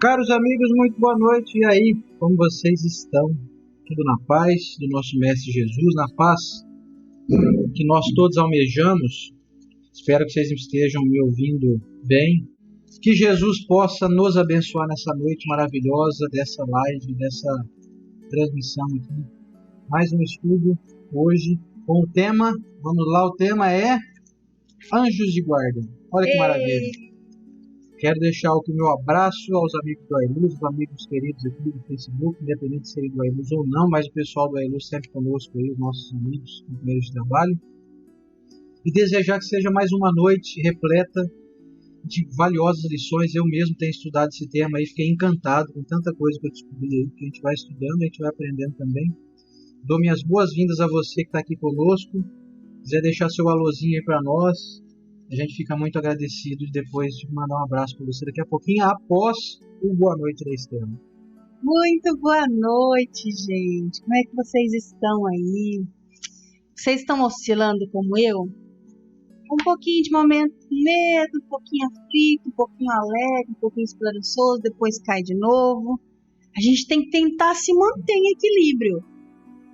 Caros amigos, muito boa noite. E aí, como vocês estão? Tudo na paz do nosso Mestre Jesus, na paz que nós todos almejamos? Espero que vocês estejam me ouvindo bem. Que Jesus possa nos abençoar nessa noite maravilhosa, dessa live, dessa transmissão aqui. Mais um estudo hoje com o tema, vamos lá, o tema é Anjos de Guarda. Olha que maravilha. Quero deixar aqui o meu abraço aos amigos do Ailuz, os amigos queridos aqui do Facebook, independente de serem do Ailuz ou não, mas o pessoal do Ailuz sempre conosco aí, os nossos amigos, companheiros de trabalho. E desejar que seja mais uma noite repleta de valiosas lições. Eu mesmo tenho estudado esse tema aí, fiquei encantado com tanta coisa que eu descobri aí, que a gente vai estudando, a gente vai aprendendo também. Dou minhas boas-vindas a você que está aqui conosco. Quiser deixar seu alôzinho aí para nós, a gente fica muito agradecido depois de mandar um abraço para você daqui a pouquinho, após o Boa Noite da Estela. Muito boa noite, gente. Como é que vocês estão aí? Vocês estão oscilando como eu? Um pouquinho de momento com medo, um pouquinho aflito, um pouquinho alegre, um pouquinho esperançoso, depois cai de novo. A gente tem que tentar se manter em equilíbrio.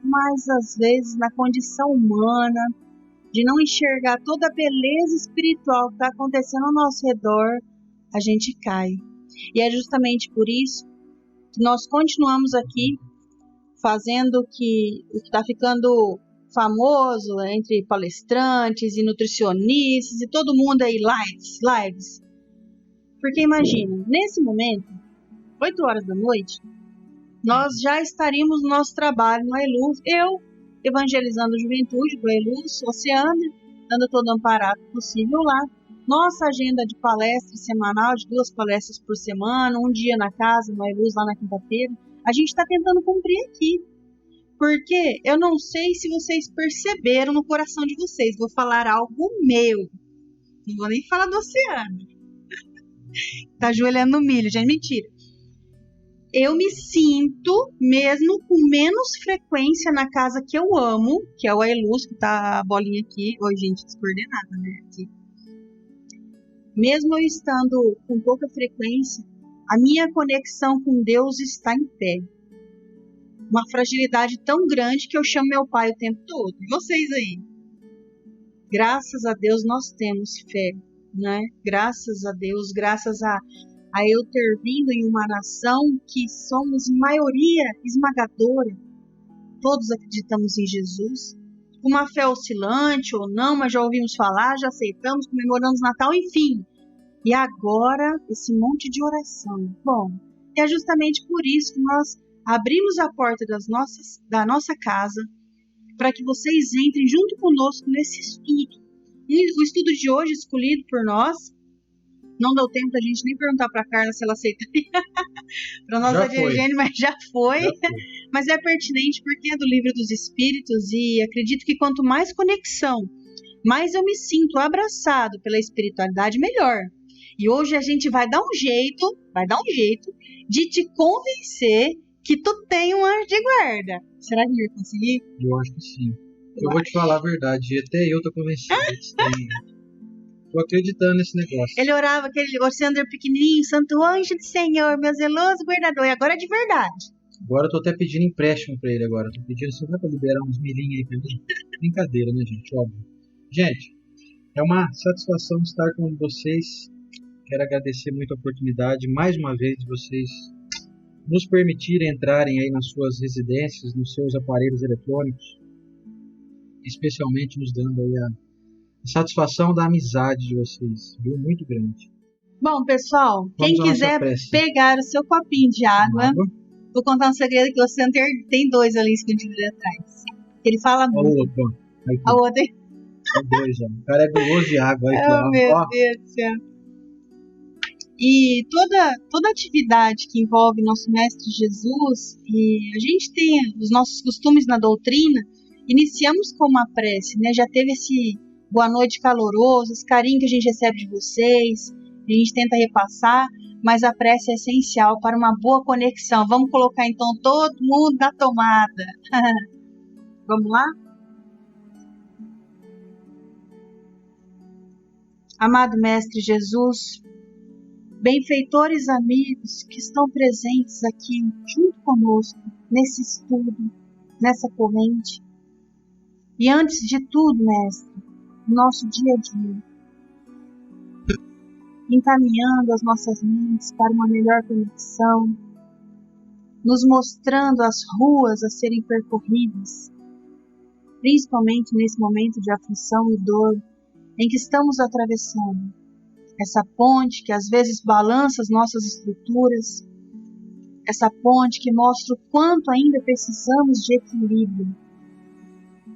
Mas às vezes, na condição humana, de não enxergar toda a beleza espiritual que está acontecendo ao nosso redor, a gente cai. E é justamente por isso que nós continuamos aqui fazendo o que está ficando famoso entre palestrantes e nutricionistas e todo mundo aí, lives. Porque imagina, nesse momento, 8 horas da noite, nós já estaríamos no nosso trabalho no Ailuz, eu evangelizando a juventude do Ailuz, Oceana, dando todo o amparo possível lá. Nossa agenda de palestras semanal, de 2 palestras por semana, um dia na casa, no Ailuz, lá na quinta-feira, a gente está tentando cumprir aqui. Porque eu não sei se vocês perceberam no coração de vocês, vou falar algo meu, não vou nem falar do Oceano. Tá ajoelhando no milho, gente, mentira. Eu me sinto, mesmo com menos frequência na casa que eu amo, que é o Ailuz, que tá a bolinha aqui. Oi, gente, descoordenada, né? Aqui. Mesmo eu estando com pouca frequência, a minha conexão com Deus está em pé. Uma fragilidade tão grande que eu chamo meu pai o tempo todo. E vocês aí? Graças a Deus nós temos fé, né? Graças a Deus, graças a eu ter vindo em uma nação que somos maioria esmagadora. Todos acreditamos em Jesus. Com uma fé oscilante ou não, mas já ouvimos falar, já aceitamos, comemoramos Natal, enfim. E agora, esse monte de oração. Bom, é justamente por isso que nós abrimos a porta da nossa casa para que vocês entrem junto conosco nesse estudo. O estudo de hoje, escolhido por nós, não deu tempo da gente nem perguntar para a Carla se ela aceitaria. Para nós a Dirigene, mas já foi. Mas é pertinente porque é do Livro dos Espíritos e acredito que quanto mais conexão, mais eu me sinto abraçado pela espiritualidade, melhor. E hoje a gente vai dar um jeito de te convencer que tu tem um anjo de guarda. Será que ele vai conseguir? Eu acho que sim. Eu vou te falar a verdade, até eu tô convencido. Tô acreditando nesse negócio. Ele orava aquele Oceano pequenininho, Santo Anjo do Senhor, meu zeloso guardador, e agora é de verdade. Agora eu tô até pedindo empréstimo pra ele agora. Tô pedindo, você vai pra liberar uns milhinhos aí pra mim? Brincadeira, né, gente? Óbvio. Gente, é uma satisfação estar com vocês. Quero agradecer muito a oportunidade, mais uma vez, de vocês nos permitirem entrarem aí nas suas residências, nos seus aparelhos eletrônicos, especialmente nos dando aí a satisfação da amizade de vocês, viu? Muito grande. Bom, pessoal, quem quiser pegar o seu copinho de água, vou contar um segredo que você tem 2 ali escondidos ali atrás. Ele fala muito. A outra. Tem 2, ó. O cara é guloso de água. Aí, oh, meu Deus do céu. E toda atividade que envolve nosso Mestre Jesus, e a gente tem os nossos costumes na doutrina, iniciamos com uma prece, né? Já teve esse boa noite caloroso, esse carinho que a gente recebe de vocês, a gente tenta repassar, mas a prece é essencial para uma boa conexão. Vamos colocar então todo mundo na tomada. Vamos lá? Amado Mestre Jesus, benfeitores amigos que estão presentes aqui junto conosco, nesse estudo, nessa corrente. E antes de tudo, Mestre, nosso dia a dia, encaminhando as nossas mentes para uma melhor conexão, nos mostrando as ruas a serem percorridas, principalmente nesse momento de aflição e dor em que estamos atravessando. Essa ponte que às vezes balança as nossas estruturas, essa ponte que mostra o quanto ainda precisamos de equilíbrio.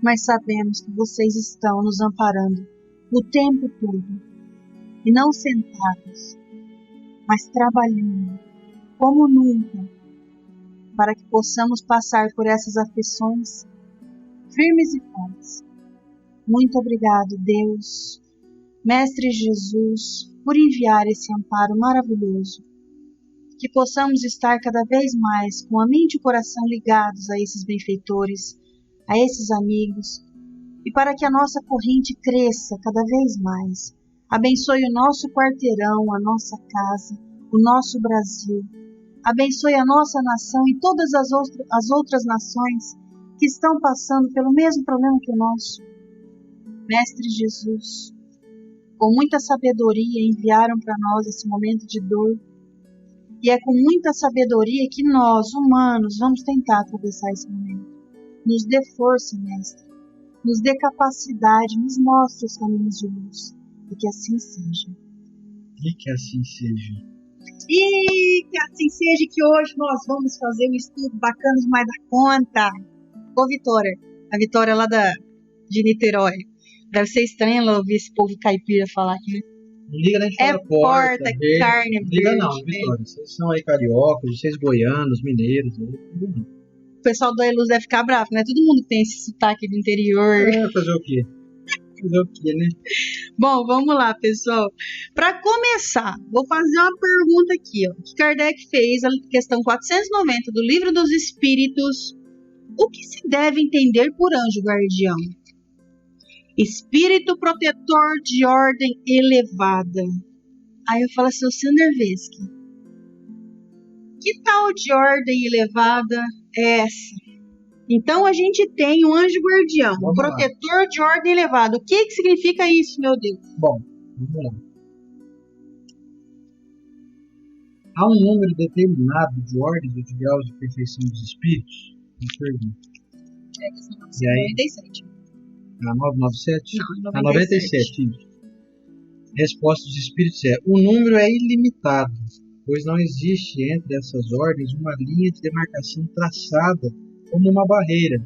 Mas sabemos que vocês estão nos amparando o tempo todo, e não sentados, mas trabalhando como nunca, para que possamos passar por essas aflições firmes e fortes. Muito obrigado, Deus, Mestre Jesus, por enviar esse amparo maravilhoso. Que possamos estar cada vez mais com a mente e o coração ligados a esses benfeitores, a esses amigos, e para que a nossa corrente cresça cada vez mais. Abençoe o nosso quarteirão, a nossa casa, o nosso Brasil. Abençoe a nossa nação e todas as outras nações que estão passando pelo mesmo problema que o nosso. Mestre Jesus, com muita sabedoria enviaram para nós esse momento de dor. E é com muita sabedoria que nós, humanos, vamos tentar atravessar esse momento. Nos dê força, Mestre. Nos dê capacidade, nos mostre os caminhos de luz. E que assim seja. E que assim seja. E que assim seja, que hoje nós vamos fazer um estudo bacana demais da conta. Ô, Vitória. A Vitória lá de Niterói. Deve ser estranho ela ouvir esse povo caipira falar aqui, né? Não liga nem de falar porta, carne, não liga não, Vitória. Vocês são aí cariocas, vocês goianos, mineiros. Não liga não. O pessoal do Eluz deve ficar bravo, né? Todo mundo tem esse sotaque do interior. Fazer o quê? Fazer o quê, né? Bom, vamos lá, pessoal. Para começar, vou fazer uma pergunta aqui, ó, que Kardec fez, a questão 490 do Livro dos Espíritos. O que se deve entender por anjo guardião? Espírito protetor de ordem elevada. Aí eu falo assim, o Sandervesky, que tal de ordem elevada é essa? Então a gente tem um anjo guardião, um protetor de ordem elevada. O que significa isso, meu Deus? Bom, vamos lá. Há um número determinado de ordens ou de graus de perfeição dos espíritos? Me pergunto. É a questão 97. A 997? Não, a 97. Resposta dos espíritos é: o número é ilimitado, pois não existe entre essas ordens uma linha de demarcação traçada como uma barreira.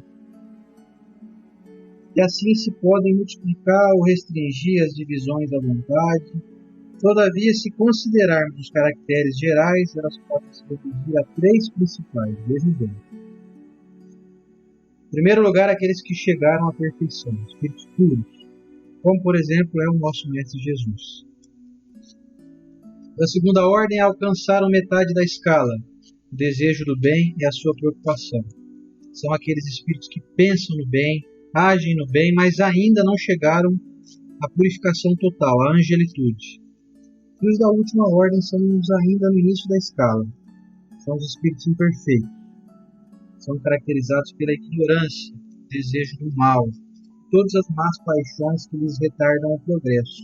E assim se podem multiplicar ou restringir as divisões à vontade. Todavia, se considerarmos os caracteres gerais, elas podem se reduzir a 3 principais. Vejam bem. Em primeiro lugar, aqueles que chegaram à perfeição, espíritos puros, como por exemplo é o nosso Mestre Jesus. Da segunda ordem, alcançaram metade da escala, o desejo do bem e a sua preocupação. São aqueles espíritos que pensam no bem, agem no bem, mas ainda não chegaram à purificação total, à angelitude. E os da última ordem são os ainda no início da escala. São os espíritos imperfeitos. São caracterizados pela ignorância, desejo do mal, todas as más paixões que lhes retardam o progresso.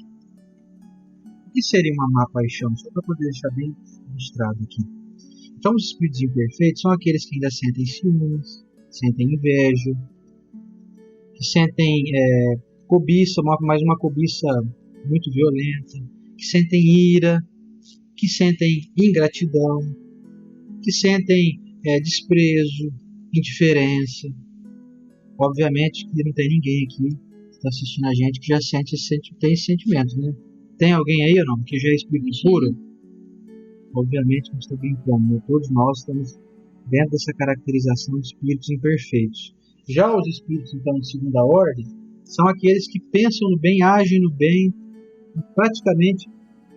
O que seria uma má paixão? Só para poder deixar bem ilustrado aqui. Então, os espíritos imperfeitos são aqueles que ainda sentem ciúmes, sentem inveja, que sentem cobiça, mas uma cobiça muito violenta, que sentem ira, que sentem ingratidão, que sentem desprezo, indiferença. Obviamente que não tem ninguém aqui que está assistindo a gente que já tem esse sentimento, né? Tem alguém aí ou não? Que já é espírito puro? Obviamente que a gente está brincando, né? Todos nós estamos dentro dessa caracterização de espíritos imperfeitos. Já os espíritos, então, de segunda ordem, são aqueles que pensam no bem, agem no bem, e praticamente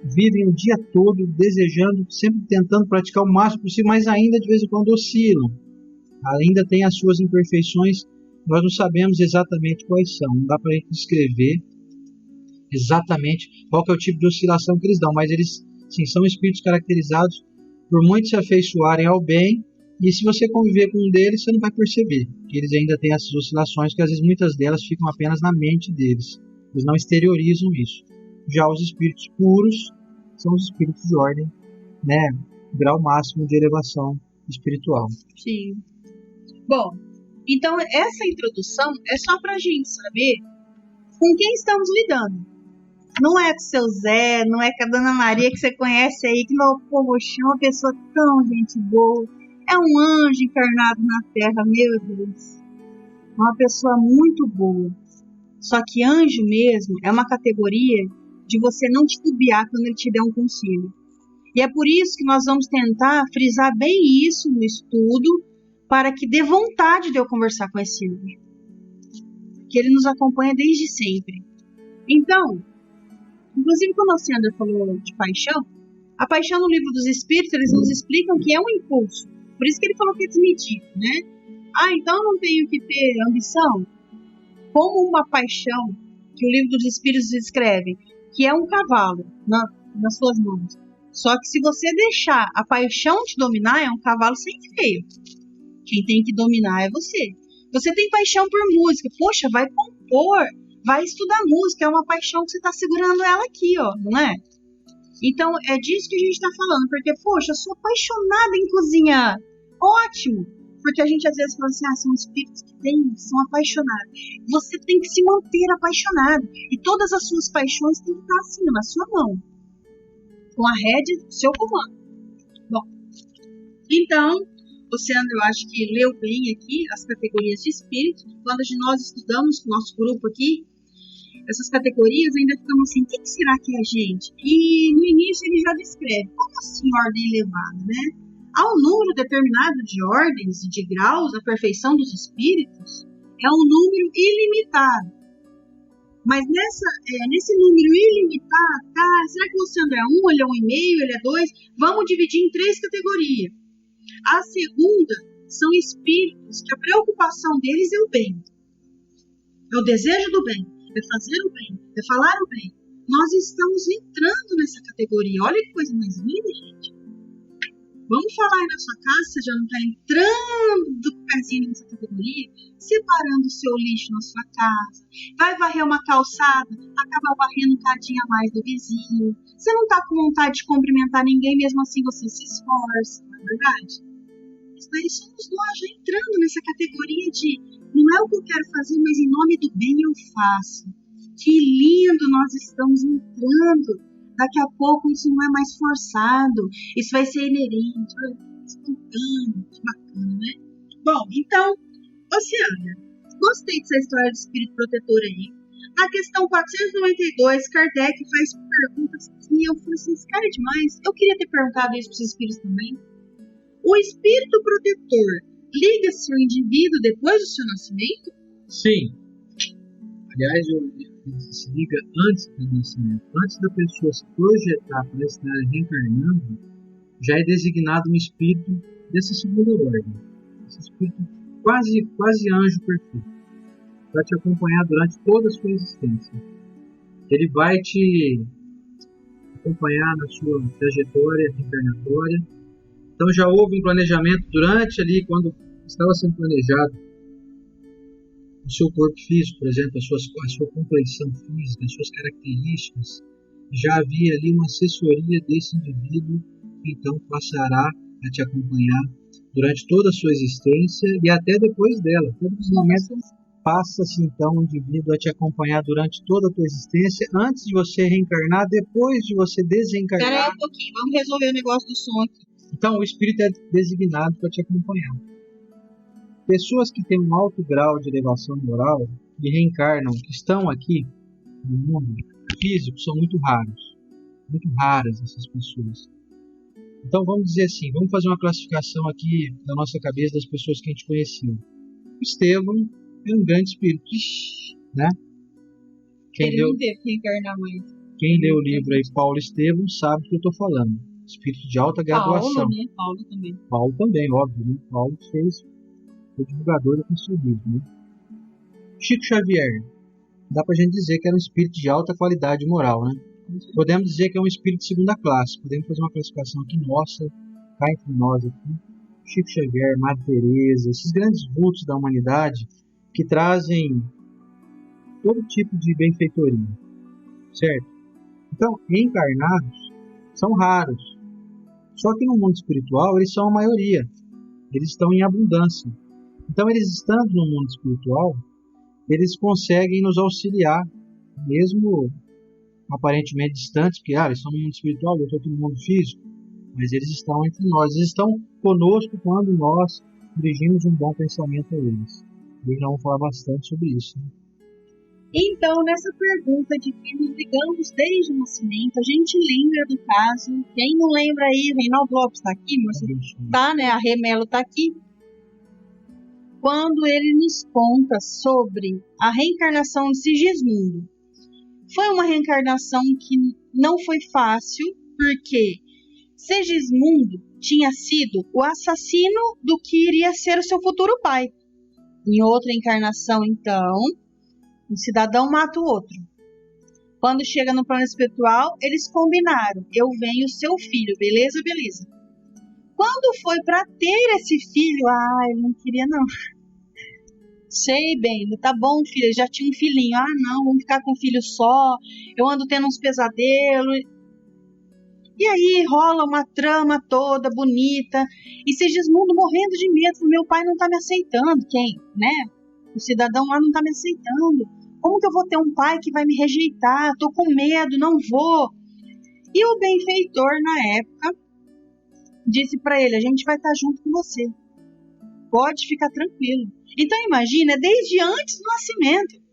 vivem o dia todo desejando, sempre tentando praticar o máximo possível, mas ainda de vez em quando oscilam. Ainda tem as suas imperfeições, nós não sabemos exatamente quais são. Não dá para a gente descrever exatamente qual que é o tipo de oscilação que eles dão, mas eles Sim, são espíritos caracterizados por muito se afeiçoarem ao bem, e se você conviver com um deles, você não vai perceber que eles ainda têm essas oscilações, que às vezes muitas delas ficam apenas na mente deles. Eles não exteriorizam isso. Já os espíritos puros são os espíritos de ordem, né, grau máximo de elevação espiritual. Sim. Bom, então essa introdução é só pra gente saber com quem estamos lidando. Não é com o seu Zé, não é com a Dona Maria que você conhece aí, que não, poxa, é uma pessoa tão gente boa. É um anjo encarnado na Terra, meu Deus. Uma pessoa muito boa. Só que anjo mesmo é uma categoria de você não titubear quando ele te der um conselho. E é por isso que nós vamos tentar frisar bem isso no estudo, para que dê vontade de eu conversar com esse anjo. Que ele nos acompanha desde sempre. Então, inclusive quando o Sandra falou de paixão, a paixão no livro dos Espíritos, eles nos explicam que é um impulso. Por isso que ele falou que é desmedido, né? Ah, então eu não tenho que ter ambição? Como uma paixão que o livro dos Espíritos descreve, que é um cavalo nas suas mãos. Só que se você deixar a paixão te dominar, é um cavalo sem freio. Quem tem que dominar é você. Você tem paixão por música. Poxa, vai compor, vai estudar música. É uma paixão que você está segurando ela aqui, ó, não é? Então, é disso que a gente está falando. Porque, poxa, eu sou apaixonada em cozinhar. Ótimo! Porque a gente às vezes fala assim, são espíritos que são apaixonados. Você tem que se manter apaixonado. E todas as suas paixões têm que estar assim, na sua mão. Com a rédea do seu comando. Bom, então, o Sandro, eu acho que leu bem aqui as categorias de espírito. Quando nós estudamos com o nosso grupo aqui, essas categorias ainda ficamos assim, o que será que é a gente? E no início ele já descreve, como assim ordem elevada, né? Há um número determinado de ordens e de graus da perfeição dos espíritos, é um número ilimitado. Mas nesse número ilimitado, será que o Sandro é 1, ele é 1,5, ele é 2? Vamos dividir em 3 categorias. A segunda são espíritos que a preocupação deles é o bem. É o desejo do bem, é fazer o bem, é falar o bem. Nós estamos entrando nessa categoria. Olha que coisa mais linda, gente. Vamos falar aí na sua casa, você já não está entrando com o pezinho nessa categoria, separando o seu lixo na sua casa, vai varrer uma calçada, acaba varrendo um cadinho a mais do vizinho. Você não está com vontade de cumprimentar ninguém, mesmo assim você se esforça, não é verdade? Isso daí somos nós já entrando nessa categoria de não é o que eu quero fazer, mas em nome do bem eu faço. Que lindo nós estamos entrando. Daqui a pouco isso não é mais forçado, isso vai ser inerente, espontâneo, que bacana, né? Bom, então, Oceana, gostei dessa história de espírito protetor aí. Na questão 492, Kardec faz perguntas que eu falei assim, esse cara é demais. Eu queria ter perguntado isso para os espíritos também. O espírito protetor liga-se ao indivíduo depois do seu nascimento? Sim. Aliás, se liga antes do nascimento. Antes da pessoa se projetar para estar reencarnando, já é designado um espírito dessa segunda ordem. Esse espírito quase anjo perfeito, para te acompanhar durante toda a sua existência. Ele vai te acompanhar na sua trajetória reencarnatória. Então já houve um planejamento durante ali, quando estava sendo planejado o seu corpo físico, por exemplo, a sua complexão física, as suas características. Já havia ali uma assessoria desse indivíduo que então passará a te acompanhar durante toda a sua existência e até depois dela. Todos os momentos passa-se então o indivíduo a te acompanhar durante toda a tua existência, antes de você reencarnar, depois de você desencarnar. Espera aí um pouquinho, vamos resolver o negócio do som aqui. Então o espírito é designado para te acompanhar. Pessoas que têm um alto grau de elevação moral e reencarnam, que estão aqui no mundo físico, são muito raros. Muito raras essas pessoas. Então vamos dizer assim, vamos fazer uma classificação aqui na nossa cabeça das pessoas que a gente conheceu. O Estevão é um grande espírito, né? Ele não teve que reencarnar mais. Quem lê o livro aí, Paulo Estevão, sabe do que eu estou falando. Espírito de alta graduação. Paulo, né? Paulo também. Paulo também, óbvio, né? Paulo foi divulgador do cristianismo, né? Chico Xavier, dá pra gente dizer que era um espírito de alta qualidade moral, né? Podemos dizer que é um espírito de segunda classe. Podemos fazer uma classificação aqui nossa, cá entre nós aqui. Chico Xavier, Madre Teresa, esses grandes vultos da humanidade que trazem todo tipo de benfeitoria, certo? Então, reencarnados são raros. Só que no mundo espiritual eles são a maioria. Eles estão em abundância. Então, eles estando no mundo espiritual, eles conseguem nos auxiliar, mesmo aparentemente distantes, porque eles estão no mundo espiritual, eu estou aqui no mundo físico, mas eles estão entre nós, eles estão conosco quando nós dirigimos um bom pensamento a eles. Hoje nós vamos falar bastante sobre isso. Então, nessa pergunta de que nos ligamos desde o nascimento, a gente lembra do caso. Quem não lembra aí, Reinaldo Lopes está aqui, tá, né? A Remelo está aqui. Quando ele nos conta sobre a reencarnação de Sigismundo. Foi uma reencarnação que não foi fácil, porque Sigismundo tinha sido o assassino do que iria ser o seu futuro pai. Em outra encarnação, então, um cidadão mata o outro. Quando chega no plano espiritual, eles combinaram: eu venho seu filho, beleza, beleza. Quando foi para ter esse filho, ele não queria não. Sei bem, tá bom, filho, ele já tinha um filhinho. Não, vamos ficar com um filho só. Eu ando tendo uns pesadelos. E aí rola uma trama toda bonita. E Sigismundo morrendo de medo. Meu pai não tá me aceitando. Quem, né? O cidadão lá não tá me aceitando. Como que eu vou ter um pai que vai me rejeitar? Tô com medo, não vou. E o benfeitor, na época, disse para ele: a gente vai estar junto com você. Pode ficar tranquilo. Então imagina, desde antes do nascimento.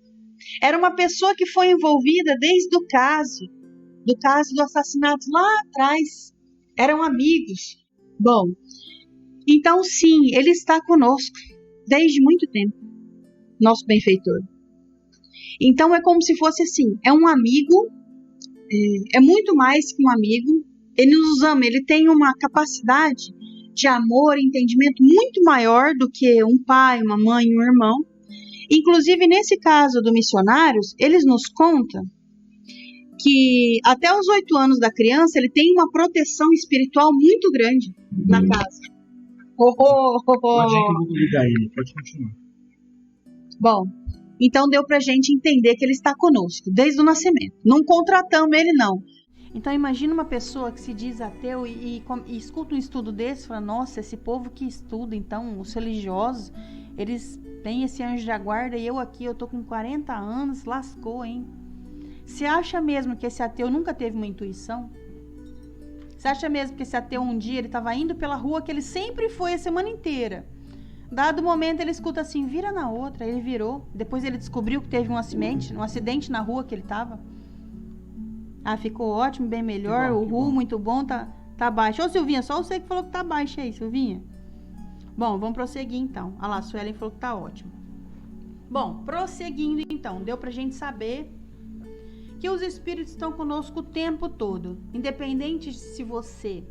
Era uma pessoa que foi envolvida desde o caso do assassinato lá atrás. Eram amigos. Bom, então sim, ele está conosco desde muito tempo. Nosso benfeitor. Então é como se fosse assim, é um amigo, é muito mais que um amigo. Ele nos ama, ele tem uma capacidade de amor e entendimento muito maior do que um pai, uma mãe, um irmão. Inclusive, nesse caso do Missionários, eles nos contam que até os 8 anos da criança, ele tem uma proteção espiritual muito grande na casa. Pode continuar. Bom, então deu pra gente entender que ele está conosco desde o nascimento. Não contratamos ele, não. Então imagina uma pessoa que se diz ateu e escuta um estudo desse e fala: nossa, esse povo que estuda, então, os religiosos, eles têm esse anjo da guarda e eu aqui, eu tô com 40 anos, lascou, hein? Você acha mesmo que esse ateu nunca teve uma intuição? Você acha mesmo que esse ateu um dia, ele estava indo pela rua que ele sempre foi a semana inteira? Dado momento ele escuta assim: vira na outra, ele virou. Depois ele descobriu que teve um acidente na rua que ele estava. Ficou ótimo, bem melhor, o rumo muito bom, tá baixo. Ô Silvinha, só você que falou que tá baixo aí, Silvinha. Bom, vamos prosseguir então. Olha lá, a Suelen falou que tá ótimo. Bom, prosseguindo então, deu pra gente saber que os espíritos estão conosco o tempo todo. Independente se você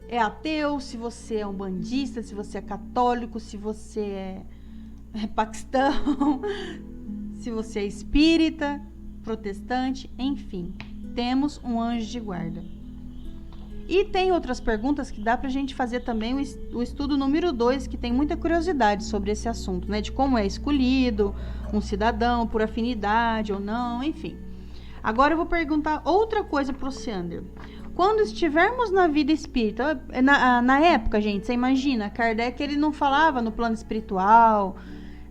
é ateu, se você é umbandista, se você é católico, se você é paquistão, se você é espírita, protestante, enfim. Temos um anjo de guarda. E tem outras perguntas que dá pra gente fazer também o estudo número 2, que tem muita curiosidade sobre esse assunto, né? De como é escolhido um cidadão, por afinidade ou não, enfim. Agora eu vou perguntar outra coisa pro Sander. Quando estivermos na vida espírita, na época, gente, você imagina, Kardec, ele não falava no plano espiritual,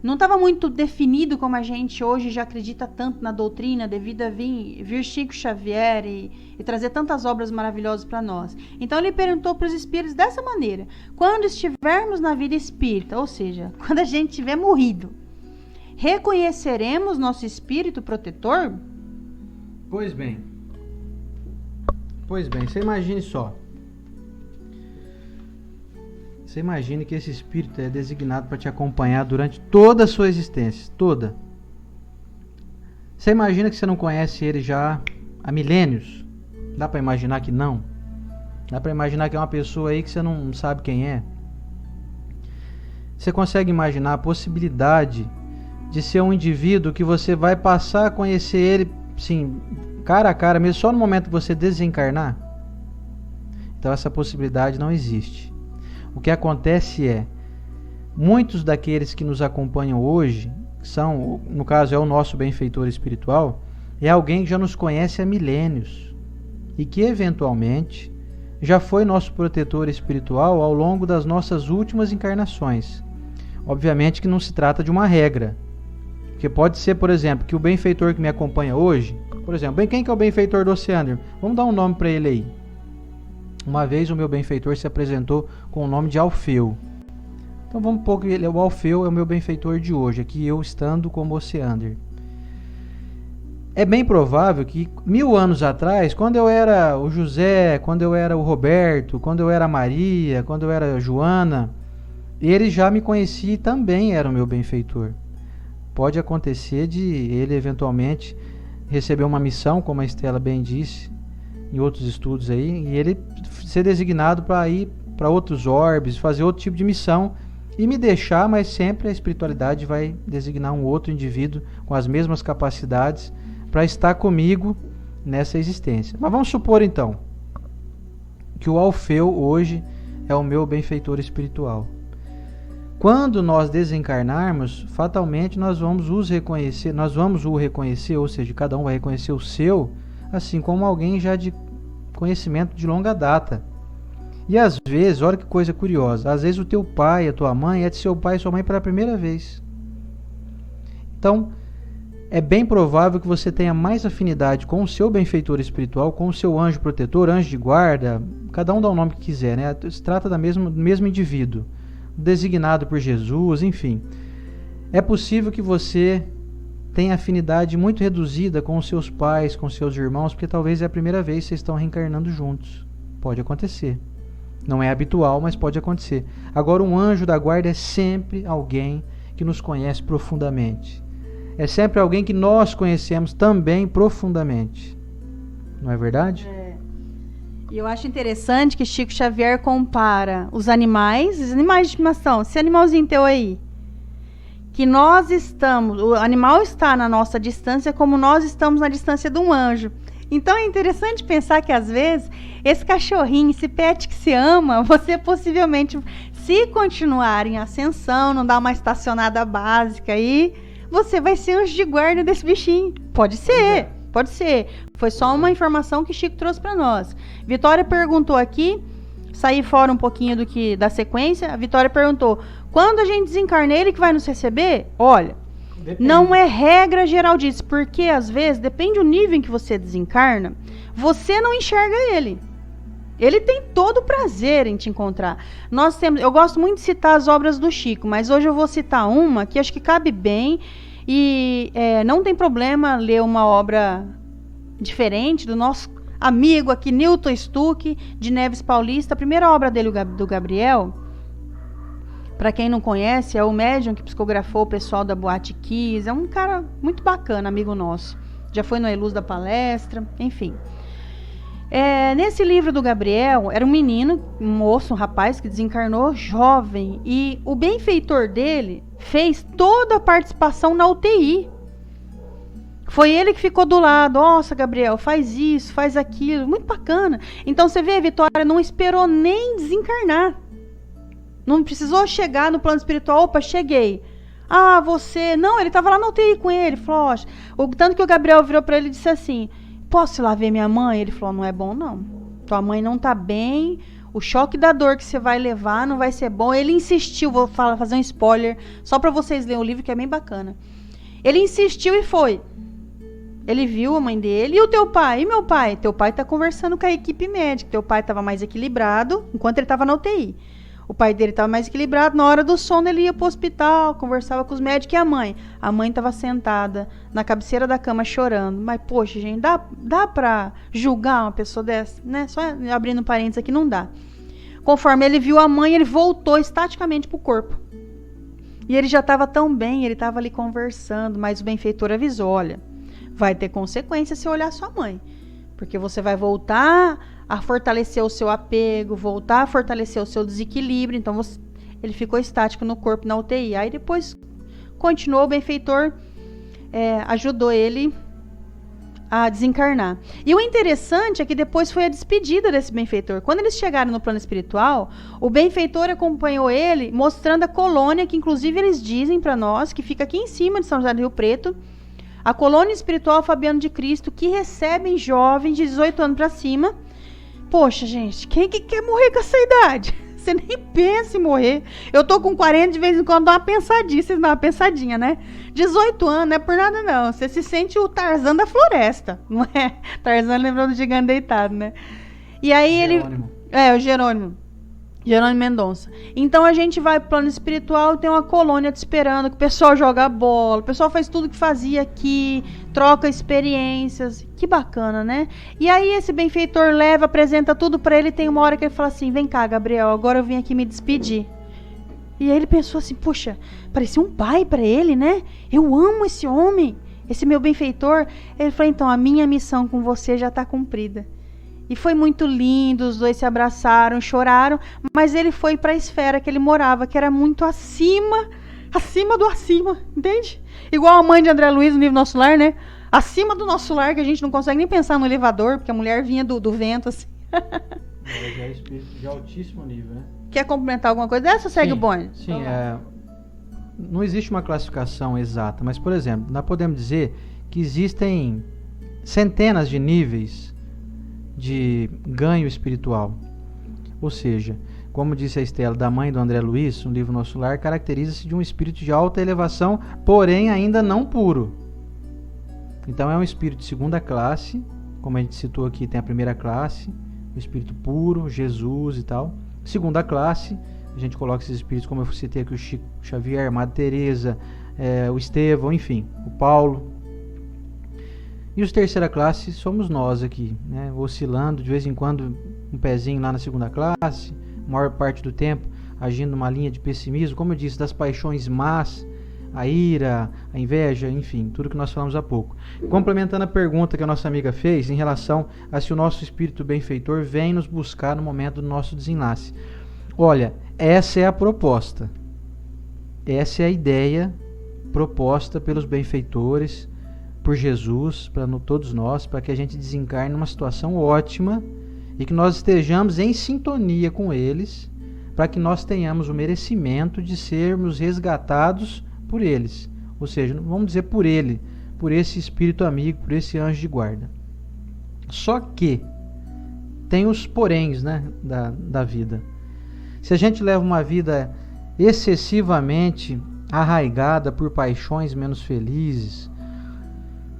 não estava muito definido como a gente hoje já acredita tanto na doutrina, devido a vir Chico Xavier e trazer tantas obras maravilhosas para nós. Então ele perguntou para os espíritos dessa maneira: quando estivermos na vida espírita, ou seja, quando a gente tiver morrido, reconheceremos nosso espírito protetor? Pois bem, você imagine só. Você imagine que esse espírito é designado para te acompanhar durante toda a sua existência, toda. Você imagina que você não conhece ele já há milênios? Dá para imaginar que não? Dá para imaginar que é uma pessoa aí que você não sabe quem é? Você consegue imaginar a possibilidade de ser um indivíduo que você vai passar a conhecer ele sim, cara a cara mesmo, só no momento que você desencarnar. Então essa possibilidade não existe. O que acontece é, muitos daqueles que nos acompanham hoje, são, no caso é o nosso benfeitor espiritual, é alguém que já nos conhece há milênios e que eventualmente já foi nosso protetor espiritual ao longo das nossas últimas encarnações. Obviamente que não se trata de uma regra, porque pode ser, por exemplo, que o benfeitor que me acompanha hoje, por exemplo, quem que é o benfeitor do Oceander? Vamos dar um nome para ele aí. Uma vez o meu benfeitor se apresentou com o nome de Alfeu. Então vamos pôr que o Alfeu é o meu benfeitor de hoje, aqui eu estando como Oceander. É bem provável que 1000 anos atrás, quando eu era o José, quando eu era o Roberto, quando eu era a Maria, quando eu era a Joana, ele já me conhecia e também era o meu benfeitor. Pode acontecer de ele eventualmente receber uma missão, como a Estela bem disse, em outros estudos aí, e ele ser designado para ir para outros orbes, fazer outro tipo de missão e me deixar, mas sempre a espiritualidade vai designar um outro indivíduo com as mesmas capacidades para estar comigo nessa existência. Mas vamos supor então que o Alfeu hoje é o meu benfeitor espiritual. Quando nós desencarnarmos, fatalmente nós vamos o reconhecer, ou seja, cada um vai reconhecer o seu, assim como alguém já de conhecimento de longa data. E às vezes, olha que coisa curiosa, às vezes o teu pai, a tua mãe é de seu pai e sua mãe pela primeira vez. Então, é bem provável que você tenha mais afinidade com o seu benfeitor espiritual, com o seu anjo protetor, anjo de guarda, cada um dá o nome que quiser, né? Se trata do mesmo indivíduo, designado por Jesus, enfim. É possível que você tenha afinidade muito reduzida com os seus pais, com os seus irmãos, porque talvez é a primeira vez que vocês estão reencarnando juntos. Pode acontecer. Não é habitual, mas pode acontecer. Agora, um anjo da guarda é sempre alguém que nos conhece profundamente. É sempre alguém que nós conhecemos também profundamente. Não é verdade? E eu acho interessante que Chico Xavier compara os animais de estimação, esse animalzinho teu aí, que nós estamos, o animal está na nossa distância como nós estamos na distância de um anjo. Então é interessante pensar que às vezes esse cachorrinho, esse pet que se ama, você possivelmente, se continuar em ascensão, não dar uma estacionada básica aí, você vai ser anjo de guarda desse bichinho. Pode ser, pode ser. Foi só uma informação que Chico trouxe para nós. Vitória perguntou aqui, saí fora um pouquinho da sequência, a Vitória perguntou, quando a gente desencarna, ele que vai nos receber? Olha, depende. Não é regra geral disso, porque às vezes, depende do nível em que você desencarna, você não enxerga ele. Ele tem todo o prazer em te encontrar. Eu gosto muito de citar as obras do Chico, mas hoje eu vou citar uma que acho que cabe bem e não tem problema ler uma obra diferente do nosso amigo aqui, Newton Stuck, de Neves Paulista. A primeira obra dele, do Gabriel, para quem não conhece, é o médium que psicografou o pessoal da Boate Kiss. É um cara muito bacana, amigo nosso. Já foi no Eluz da palestra, enfim. Nesse livro do Gabriel, era um menino, um moço, um rapaz que desencarnou jovem, e o benfeitor dele fez toda a participação na UTI. Foi ele que ficou do lado, nossa, Gabriel, faz isso, faz aquilo, muito bacana. Então você vê, a Vitória não esperou nem desencarnar. Não precisou chegar no plano espiritual, opa, cheguei. Ah, você... Não, ele estava lá na UTI com ele, falou, tanto que o Gabriel virou para ele e disse assim, posso ir lá ver minha mãe? Ele falou, não é bom não. Tua mãe não tá bem, o choque da dor que você vai levar não vai ser bom. Ele insistiu, vou fazer um spoiler, só para vocês lerem o livro que é bem bacana. Ele insistiu e foi. Ele viu a mãe dele. E o teu pai? E meu pai? Teu pai tá conversando com a equipe médica. Teu pai estava mais equilibrado enquanto ele estava na UTI. O pai dele estava mais equilibrado. Na hora do sono ele ia pro hospital, conversava com os médicos. E a mãe? A mãe estava sentada na cabeceira da cama chorando. Mas, poxa, gente, dá pra julgar uma pessoa dessa? Né? Só abrindo parênteses aqui, não dá. Conforme ele viu a mãe, ele voltou estaticamente pro corpo. E ele já estava tão bem, ele estava ali conversando. Mas o benfeitor avisou, olha, vai ter consequência se olhar sua mãe. Porque você vai voltar a fortalecer o seu apego, voltar a fortalecer o seu desequilíbrio. Então, ele ficou estático no corpo, na UTI. Aí depois continuou, o benfeitor ajudou ele a desencarnar. E o interessante é que depois foi a despedida desse benfeitor. Quando eles chegaram no plano espiritual, o benfeitor acompanhou ele, mostrando a colônia, que inclusive eles dizem para nós, que fica aqui em cima de São José do Rio Preto, a colônia espiritual Fabiano de Cristo, que recebem jovens de 18 anos para cima. Poxa, gente, quem que quer morrer com essa idade? Você nem pensa em morrer. Eu tô com 40, de vez em quando dá uma pensadinha. Vocês dão uma pensadinha, né? 18 anos não é por nada, não. Você se sente o Tarzan da floresta, não é? Tarzan lembrou do gigante deitado, né? E aí Jerônimo. O Jerônimo Mendonça. Então a gente vai pro plano espiritual, tem uma colônia te esperando, que o pessoal joga bola, o pessoal faz tudo que fazia aqui, troca experiências. Que bacana, né? E aí esse benfeitor leva, apresenta tudo pra ele, tem uma hora que ele fala assim: vem cá, Gabriel, agora eu vim aqui me despedir. E aí ele pensou assim: puxa, parecia um pai pra ele, né? Eu amo esse homem, esse meu benfeitor. Ele falou: então, a minha missão com você já tá cumprida. E foi muito lindo, os dois se abraçaram, choraram, mas ele foi para a esfera que ele morava, que era muito acima do acima, entende? Igual a mãe de André Luiz no livro Nosso Lar, né? Acima do nosso lar, que a gente não consegue nem pensar no elevador, porque a mulher vinha do vento, assim. Já é espírito de altíssimo nível, né? Quer complementar alguma coisa dessa ou segue o bonde? Sim, não existe uma classificação exata, mas, por exemplo, nós podemos dizer que existem centenas de níveis de ganho espiritual. Ou seja, como disse a Estela, da mãe do André Luiz, no livro Nosso Lar, caracteriza-se de um espírito de alta elevação, porém ainda não puro. Então é um espírito de segunda classe, como a gente citou aqui, tem a primeira classe, o espírito puro, Jesus e tal. Segunda classe, a gente coloca esses espíritos, como eu citei aqui, o Chico Xavier, a Madre Teresa, o Estevão, enfim, o Paulo. E os terceira classe somos nós aqui, né? Oscilando, de vez em quando um pezinho lá na segunda classe, maior parte do tempo agindo numa linha de pessimismo, como eu disse, das paixões más, a ira, a inveja, enfim, tudo que nós falamos há pouco. Complementando a pergunta que a nossa amiga fez em relação a se o nosso espírito benfeitor vem nos buscar no momento do nosso desenlace. Olha, essa é a proposta, essa é a ideia proposta pelos benfeitores, por Jesus, para todos nós, para que a gente desencarne numa situação ótima e que nós estejamos em sintonia com eles, para que nós tenhamos o merecimento de sermos resgatados por eles. Ou seja, vamos dizer por ele, por esse espírito amigo, por esse anjo de guarda. Só que tem os poréns, né, da vida. Se a gente leva uma vida excessivamente arraigada por paixões menos felizes,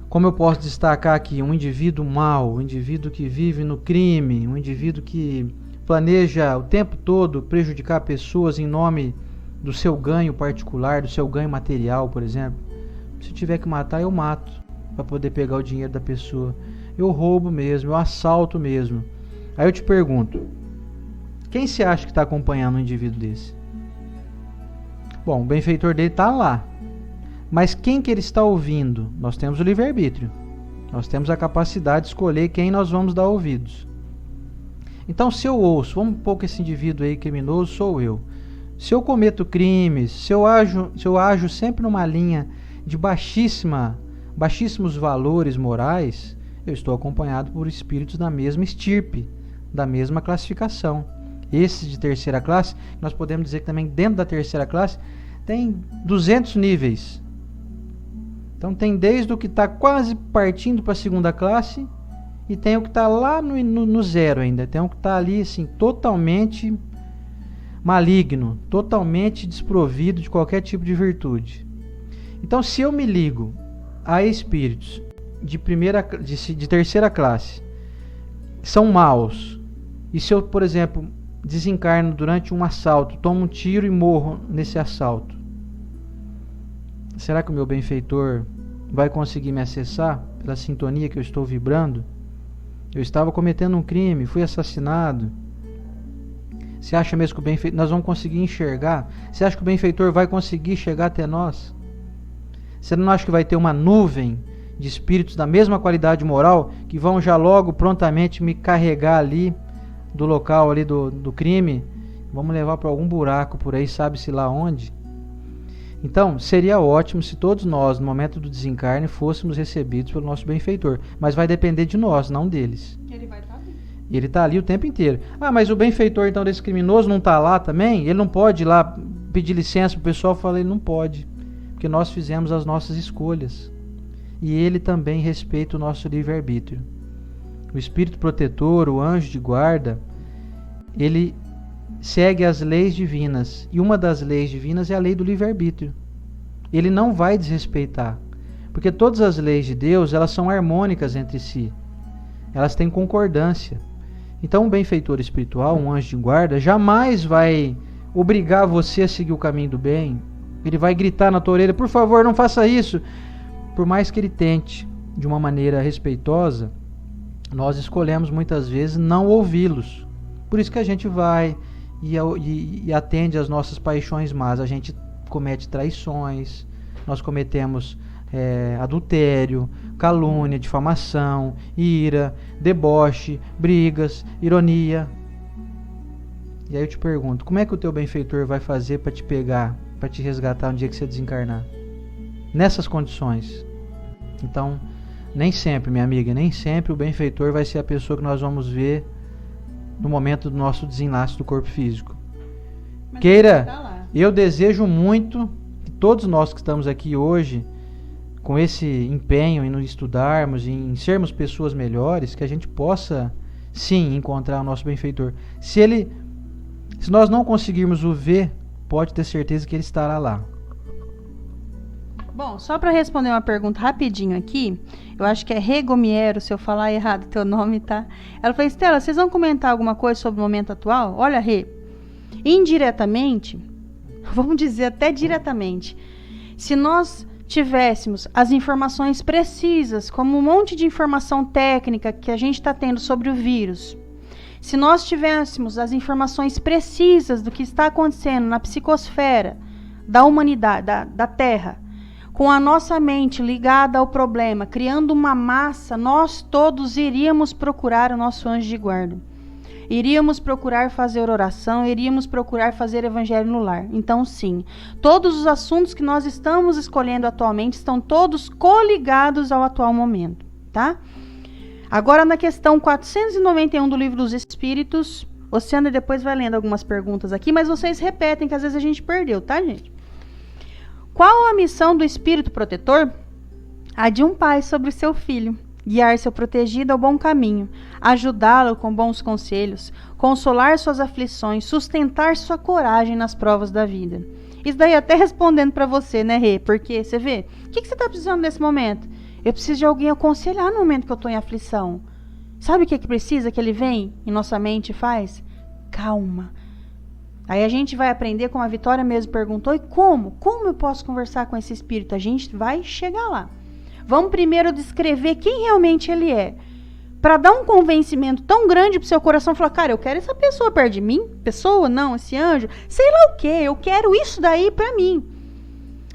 como eu posso destacar aqui, um indivíduo mau, um indivíduo que vive no crime, um indivíduo que planeja o tempo todo prejudicar pessoas em nome do seu ganho particular, do seu ganho material, por exemplo. Se tiver que matar, eu mato para poder pegar o dinheiro da pessoa. Eu roubo mesmo, eu assalto mesmo. Aí eu te pergunto, quem se acha que está acompanhando um indivíduo desse? Bom, o benfeitor dele está lá. Mas quem que ele está ouvindo? Nós temos o livre-arbítrio. Nós temos a capacidade de escolher quem nós vamos dar ouvidos. Então, se eu ouço, vamos pôr que esse indivíduo aí criminoso sou eu. Se eu cometo crimes, se eu ajo sempre numa linha de baixíssimos valores morais, eu estou acompanhado por espíritos da mesma estirpe, da mesma classificação. Esses de terceira classe, nós podemos dizer que também dentro da terceira classe tem 200 níveis. Então tem desde o que está quase partindo para a segunda classe e tem o que está lá no zero ainda. Tem o que está ali assim, totalmente maligno, totalmente desprovido de qualquer tipo de virtude. Então se eu me ligo a espíritos de terceira classe, são maus, e se eu, por exemplo, desencarno durante um assalto, tomo um tiro e morro nesse assalto, será que o meu benfeitor vai conseguir me acessar pela sintonia que eu estou vibrando? Eu estava cometendo um crime, fui assassinado. Você acha mesmo que o benfeitor, nós vamos conseguir enxergar? Você acha que o benfeitor vai conseguir chegar até nós? Você não acha que vai ter uma nuvem de espíritos da mesma qualidade moral que vão já logo prontamente me carregar ali do local ali do crime? Vamos levar para algum buraco por aí, sabe-se lá onde? Então, seria ótimo se todos nós, no momento do desencarne, fôssemos recebidos pelo nosso benfeitor. Mas vai depender de nós, não deles. Ele vai estar ali. Ele está ali o tempo inteiro. Ah, mas o benfeitor, então, desse criminoso não está lá também? Ele não pode ir lá pedir licença para o pessoal? Eu falei, ele não pode. Porque nós fizemos as nossas escolhas. E ele também respeita o nosso livre-arbítrio. O espírito protetor, o anjo de guarda, ele segue as leis divinas. E uma das leis divinas é a lei do livre-arbítrio. Ele não vai desrespeitar. Porque todas as leis de Deus, elas são harmônicas entre si. Elas têm concordância. Então, um benfeitor espiritual, um anjo de guarda, jamais vai obrigar você a seguir o caminho do bem. Ele vai gritar na tua orelha, por favor, não faça isso. Por mais que ele tente, de uma maneira respeitosa, nós escolhemos muitas vezes não ouvi-los. Por isso que a gente vai e atende às nossas paixões más. A gente comete traições, nós cometemos adultério, calúnia, difamação, ira, deboche, brigas, ironia. E aí eu te pergunto, como é que o teu benfeitor vai fazer para te pegar, para te resgatar no dia que você desencarnar? Nessas condições. Então, nem sempre, minha amiga, nem sempre o benfeitor vai ser a pessoa que nós vamos ver no momento do nosso desenlace do corpo físico. Mas queira, eu desejo muito que todos nós que estamos aqui hoje, com esse empenho em nos estudarmos, em sermos pessoas melhores, que a gente possa, sim, encontrar o nosso benfeitor. Se nós não conseguirmos o ver, pode ter certeza que ele estará lá. Bom, só para responder uma pergunta rapidinho aqui, eu acho que é Regomiero, se eu falar errado teu nome, tá? Ela falou, Estela, vocês vão comentar alguma coisa sobre o momento atual? Olha, Rê, indiretamente, vamos dizer até diretamente, se nós tivéssemos as informações precisas, como um monte de informação técnica que a gente está tendo sobre o vírus, se nós tivéssemos as informações precisas do que está acontecendo na psicosfera da humanidade, da Terra, com a nossa mente ligada ao problema, criando uma massa, nós todos iríamos procurar o nosso anjo de guarda. Iríamos procurar fazer oração, iríamos procurar fazer evangelho no lar. Então, sim, todos os assuntos que nós estamos escolhendo atualmente estão todos coligados ao atual momento, tá? Agora, na questão 491 do Livro dos Espíritos, Oceana depois vai lendo algumas perguntas aqui, mas vocês repetem que às vezes a gente perdeu, tá, gente? Qual a missão do espírito protetor? A de um pai sobre o seu filho. Guiar seu protegido ao bom caminho, ajudá-lo com bons conselhos, consolar suas aflições, sustentar sua coragem nas provas da vida. Isso daí até respondendo para você, né, Rê? Porque, você vê, o que você está precisando nesse momento? Eu preciso de alguém aconselhar no momento que eu estou em aflição. Sabe o que precisa que ele vem em nossa mente e faz? Calma. Aí a gente vai aprender, como a Vitória mesmo perguntou, e como? Como eu posso conversar com esse espírito? A gente vai chegar lá. Vamos primeiro descrever quem realmente ele é. Para dar um convencimento tão grande pro seu coração, falar, cara, eu quero essa pessoa perto de mim. Pessoa? Não, esse anjo. Sei lá o quê, eu quero isso daí para mim.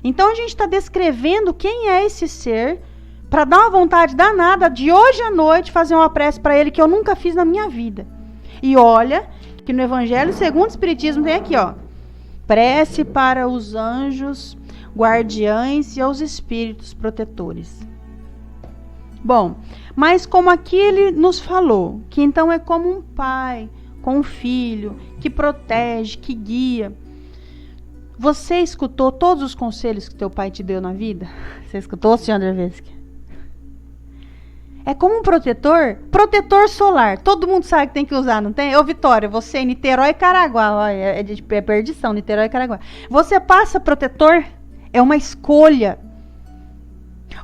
Então a gente está descrevendo quem é esse ser, para dar uma vontade danada de hoje à noite fazer uma prece para ele que eu nunca fiz na minha vida. E olha que no Evangelho segundo o Espiritismo tem aqui, ó, prece para os anjos, guardiães e aos espíritos protetores. Bom, mas como aqui ele nos falou, que então é como um pai com um filho, que protege, que guia. Você escutou todos os conselhos que teu pai te deu na vida? Você escutou, senhor Andreveschi? É como um protetor solar. Todo mundo sabe que tem que usar, não tem? Ô, Vitória, você em Niterói e Caraguá, é perdição, Niterói e Caraguá. Você passa protetor? É uma escolha.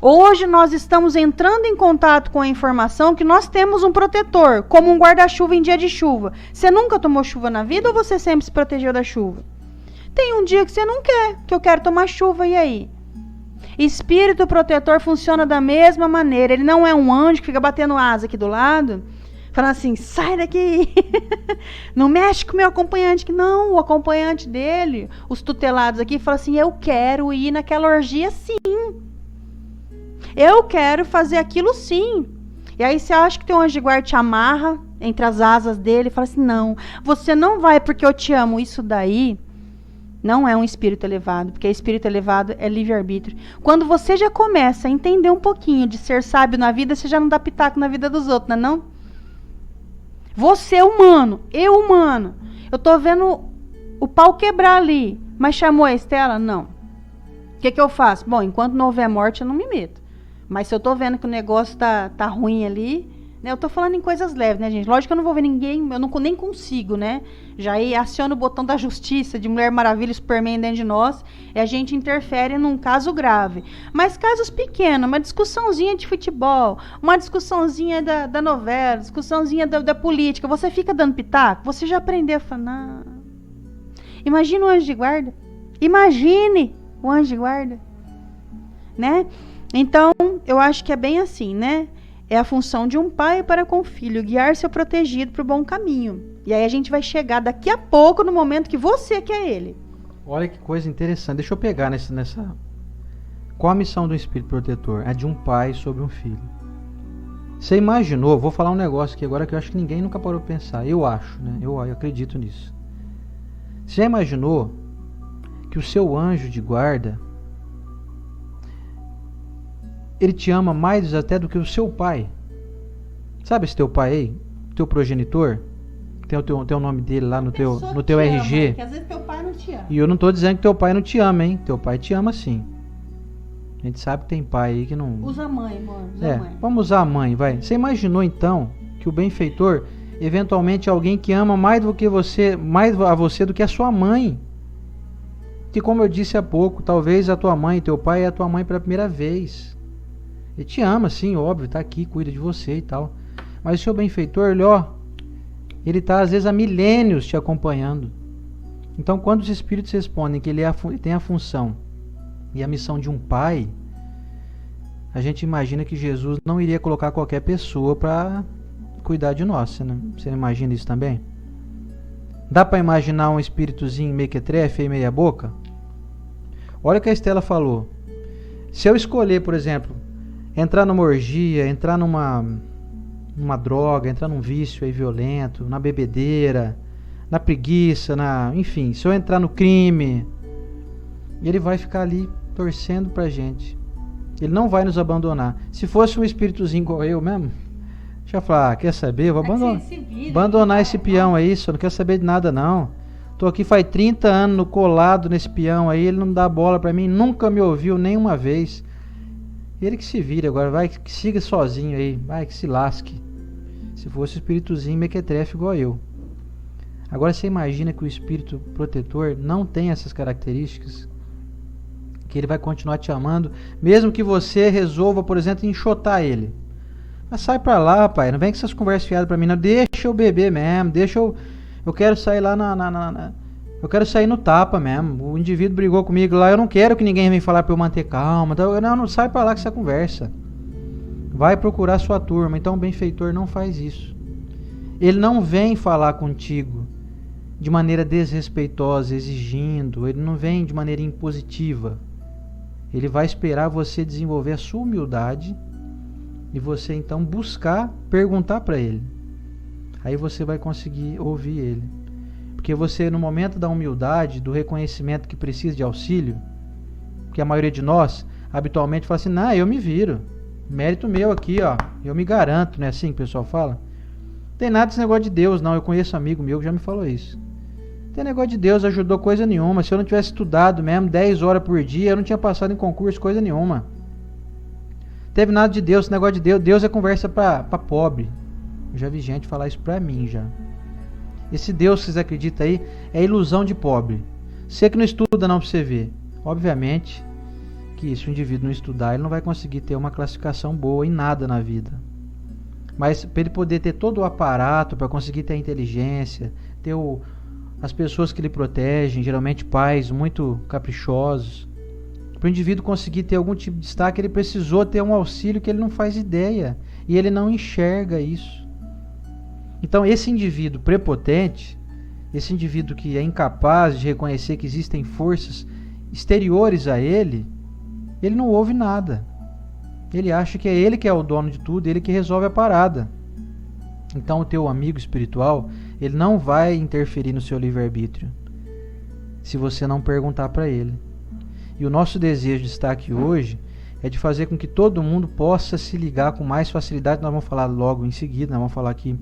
Hoje nós estamos entrando em contato com a informação que nós temos um protetor, como um guarda-chuva em dia de chuva. Você nunca tomou chuva na vida ou você sempre se protegeu da chuva? Tem um dia que você não quer, que eu quero tomar chuva, e aí? Espírito protetor funciona da mesma maneira. Ele não é um anjo que fica batendo asa aqui do lado, falando assim, sai daqui, não mexe com o meu acompanhante. Não, o acompanhante dele, os tutelados aqui, falam assim, eu quero ir naquela orgia sim. Eu quero fazer aquilo sim. E aí você acha que teu anjo de guarda te amarra entre as asas dele e fala assim, não, você não vai porque eu te amo. Isso daí Não é um espírito elevado, porque espírito elevado é livre-arbítrio. Quando você já começa a entender um pouquinho de ser sábio na vida, você já não dá pitaco na vida dos outros, não é não? Você é humano, eu humano. Eu tô vendo o pau quebrar ali, mas chamou a Estela? Não. O que eu faço? Bom, enquanto não houver morte, eu não me meto. Mas se eu tô vendo que o negócio tá ruim ali, né? Eu tô falando em coisas leves, né, gente? Lógico que eu não vou ver ninguém, eu não, nem consigo, né? Já aí aciona o botão da justiça, de Mulher Maravilha, Superman dentro de nós, e a gente interfere num caso grave. Mas casos pequenos, uma discussãozinha de futebol, uma discussãozinha da novela, discussãozinha da política, você fica dando pitaco, você já aprendeu a falar, não. Imagina o anjo de guarda. Imagine o anjo de guarda. Né? Então, eu acho que é bem assim, né? É a função de um pai para com o filho, guiar seu protegido para o bom caminho. E aí a gente vai chegar daqui a pouco no momento que você quer ele. Olha que coisa interessante. Deixa eu pegar nessa... Qual a missão do espírito protetor? É de um pai sobre um filho. Você imaginou, vou falar um negócio aqui agora que eu acho que ninguém nunca parou para pensar. Eu acho, né? Eu acredito nisso. Você já imaginou que o seu anjo de guarda, ele te ama mais até do que o seu pai? Sabe esse teu pai aí? Teu progenitor? Tem o nome dele lá no teu RG. Ama, que às vezes teu pai não te ama. E eu não estou dizendo que teu pai não te ama, hein? Teu pai te ama sim. A gente sabe que tem pai aí que não... Usa a mãe, amor. Usa a mãe. Vamos usar a mãe, vai. Você imaginou então que o benfeitor eventualmente alguém que ama mais do que você, mais a você do que a sua mãe? Que como eu disse há pouco, talvez a tua mãe, teu pai é a tua mãe pela primeira vez. Ele te ama, sim, óbvio, tá aqui, cuida de você e tal. Mas o seu benfeitor, ele tá às vezes há milênios te acompanhando. Então, quando os espíritos respondem que ele tem a função e a missão de um pai, a gente imagina que Jesus não iria colocar qualquer pessoa para cuidar de nós. Você não imagina isso também? Dá para imaginar um espíritozinho mequetrefe e meia boca? Olha o que a Estela falou. Se eu escolher, por exemplo, entrar numa orgia, entrar numa droga, entrar num vício aí violento, na bebedeira, na preguiça, enfim, se eu entrar no crime, ele vai ficar ali torcendo pra gente. Ele não vai nos abandonar. Se fosse um espíritozinho igual eu mesmo, deixa eu falar, quer saber? Eu vou abandonar esse peão aí, só não quero saber de nada não. Tô aqui faz 30 anos colado nesse peão aí, ele não dá bola pra mim, nunca me ouviu nenhuma vez. Ele que se vire agora, vai que siga sozinho aí, vai que se lasque. Se fosse um espíritozinho mequetrefe igual eu. Agora você imagina que o espírito protetor não tem essas características, que ele vai continuar te amando, mesmo que você resolva, por exemplo, enxotar ele. Mas sai pra lá, pai, não vem com essas conversas fiadas pra mim, não. Deixa eu beber mesmo, eu quero sair lá eu quero sair no tapa mesmo. O indivíduo brigou comigo lá, eu não quero que ninguém venha falar pra eu manter calma. Então, não sai pra lá com essa conversa. Vai procurar sua turma. Então o benfeitor não faz isso. Ele não vem falar contigo de maneira desrespeitosa, exigindo. Ele não vem de maneira impositiva. Ele vai esperar você desenvolver a sua humildade e você então perguntar para ele. Aí você vai conseguir ouvir ele. Porque você, no momento da humildade, do reconhecimento que precisa de auxílio, que a maioria de nós habitualmente fala assim, não, eu me viro, mérito meu aqui, ó, eu me garanto, não é assim que o pessoal fala? Não tem nada desse negócio de Deus, não. Eu conheço um amigo meu que já me falou isso. Não tem negócio de Deus, ajudou coisa nenhuma. Se eu não tivesse estudado mesmo 10 horas por dia, eu não tinha passado em concurso, coisa nenhuma. Não teve nada de Deus, esse negócio de Deus. Deus é conversa pra pobre. Eu já vi gente falar isso pra mim já. Esse Deus que vocês acreditam aí é ilusão de pobre. Você que não estuda não pra você ver. Obviamente que se o indivíduo não estudar, ele não vai conseguir ter uma classificação boa em nada na vida. Mas para ele poder ter todo o aparato, para conseguir ter a inteligência, ter as pessoas que lhe protegem, geralmente pais muito caprichosos, para o indivíduo conseguir ter algum tipo de destaque, ele precisou ter um auxílio que ele não faz ideia, e ele não enxerga isso. Então esse indivíduo prepotente, esse indivíduo que é incapaz de reconhecer que existem forças exteriores a ele não ouve nada. Ele acha que é ele que é o dono de tudo, ele que resolve a parada. Então o teu amigo espiritual, ele não vai interferir no seu livre-arbítrio. se você não perguntar para ele. E o nosso desejo de estar aqui hoje é de fazer com que todo mundo possa se ligar com mais facilidade. Nós vamos falar logo em seguida, nós vamos falar aqui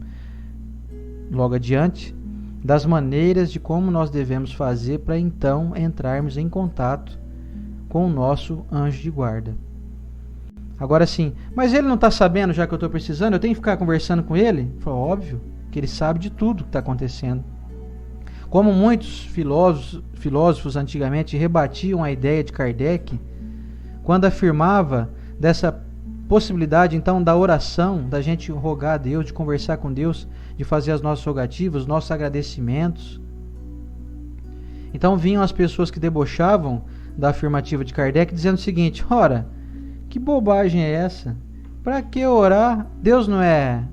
logo adiante, das maneiras de como nós devemos fazer para então entrarmos em contato com o nosso anjo de guarda. Agora sim, mas ele não está sabendo já que eu estou precisando? Eu tenho que ficar conversando com ele? Foi óbvio que ele sabe de tudo que está acontecendo. Como muitos filósofos antigamente rebatiam a ideia de Kardec, quando afirmava dessa possibilidade então da oração, da gente rogar a Deus, de conversar com Deus, de fazer as nossas rogativas, os nossos agradecimentos. Então vinham as pessoas que debochavam da afirmativa de Kardec dizendo o seguinte: ora, que bobagem é essa? Para que orar? Deus não é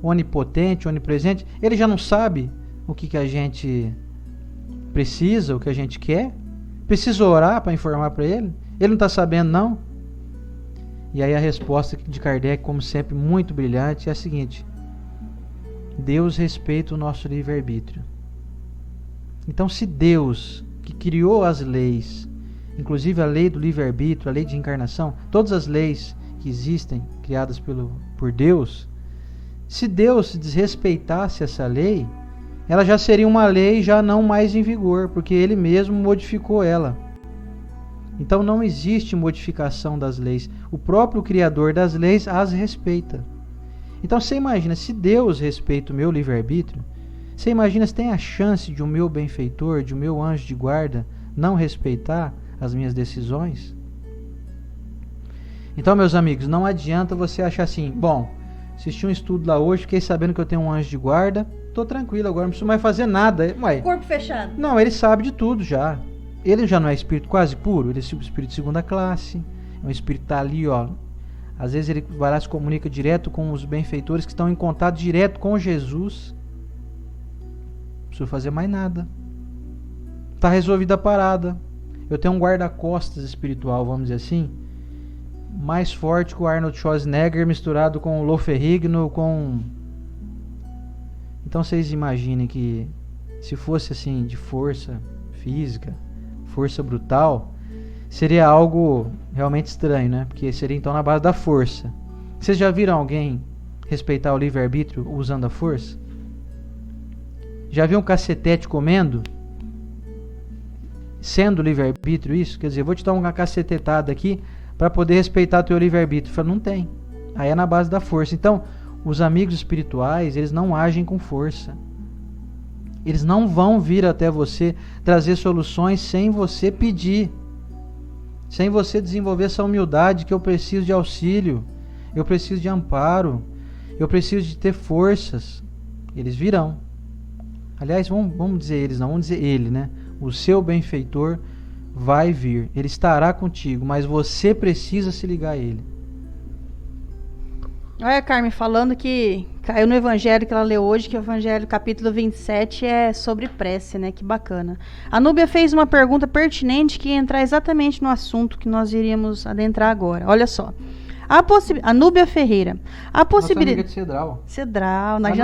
onipotente, onipresente? Ele já não sabe o que a gente precisa, o que a gente quer? Precisa orar para informar para ele? Ele não está sabendo, não? E aí a resposta de Kardec, como sempre, muito brilhante, é a seguinte: Deus respeita o nosso livre-arbítrio. Então, se Deus, que criou as leis, inclusive a lei do livre-arbítrio, a lei de encarnação, todas as leis que existem, criadas por Deus, se Deus desrespeitasse essa lei, ela já seria uma lei já não mais em vigor, porque Ele mesmo modificou ela. Então não existe modificação das leis. O próprio Criador das leis as respeita. Então você imagina, se Deus respeita o meu livre-arbítrio, você imagina se tem a chance de o meu benfeitor, de o meu anjo de guarda, não respeitar as minhas decisões? Então, meus amigos, não adianta você achar assim: bom, assisti um estudo lá hoje, fiquei sabendo que eu tenho um anjo de guarda, tô tranquilo agora, não preciso mais fazer nada. Ué, corpo fechado. Não, ele sabe de tudo já. Ele já não é espírito quase puro, ele é espírito de segunda classe, é um espírito que está ali, ó. Às vezes ele vai lá, se comunica direto com os benfeitores que estão em contato direto com Jesus. Não preciso fazer mais nada. Está resolvida a parada. Eu tenho um guarda-costas espiritual, vamos dizer assim, mais forte que o Arnold Schwarzenegger misturado com o Lou Ferrigno, com... Então vocês imaginem que se fosse assim de força física, força brutal, seria algo realmente estranho, né? Porque seria então na base da força. Vocês já viram alguém respeitar o livre-arbítrio usando a força? Já viu um cacetete comendo? Sendo livre-arbítrio isso? Quer dizer, eu vou te dar uma cacetetada aqui para poder respeitar o teu livre-arbítrio. Fala, não tem. Aí é na base da força. Então, os amigos espirituais, eles não agem com força. Eles não vão vir até você trazer soluções sem você pedir. Sem você desenvolver essa humildade que eu preciso de auxílio, eu preciso de amparo, eu preciso de ter forças. Eles virão. Aliás, vamos dizer eles, não, vamos dizer ele, né? O seu benfeitor vai vir, ele estará contigo, mas você precisa se ligar a ele. Olha a Carmen falando que caiu no evangelho que ela leu hoje, que o evangelho capítulo 27 é sobre prece, né? Que bacana. A Núbia fez uma pergunta pertinente que ia entrar exatamente no assunto que nós iríamos adentrar agora. Olha só. A Núbia Ferreira. A possibilidade. Nossa amiga de Cedral. Cedral, nós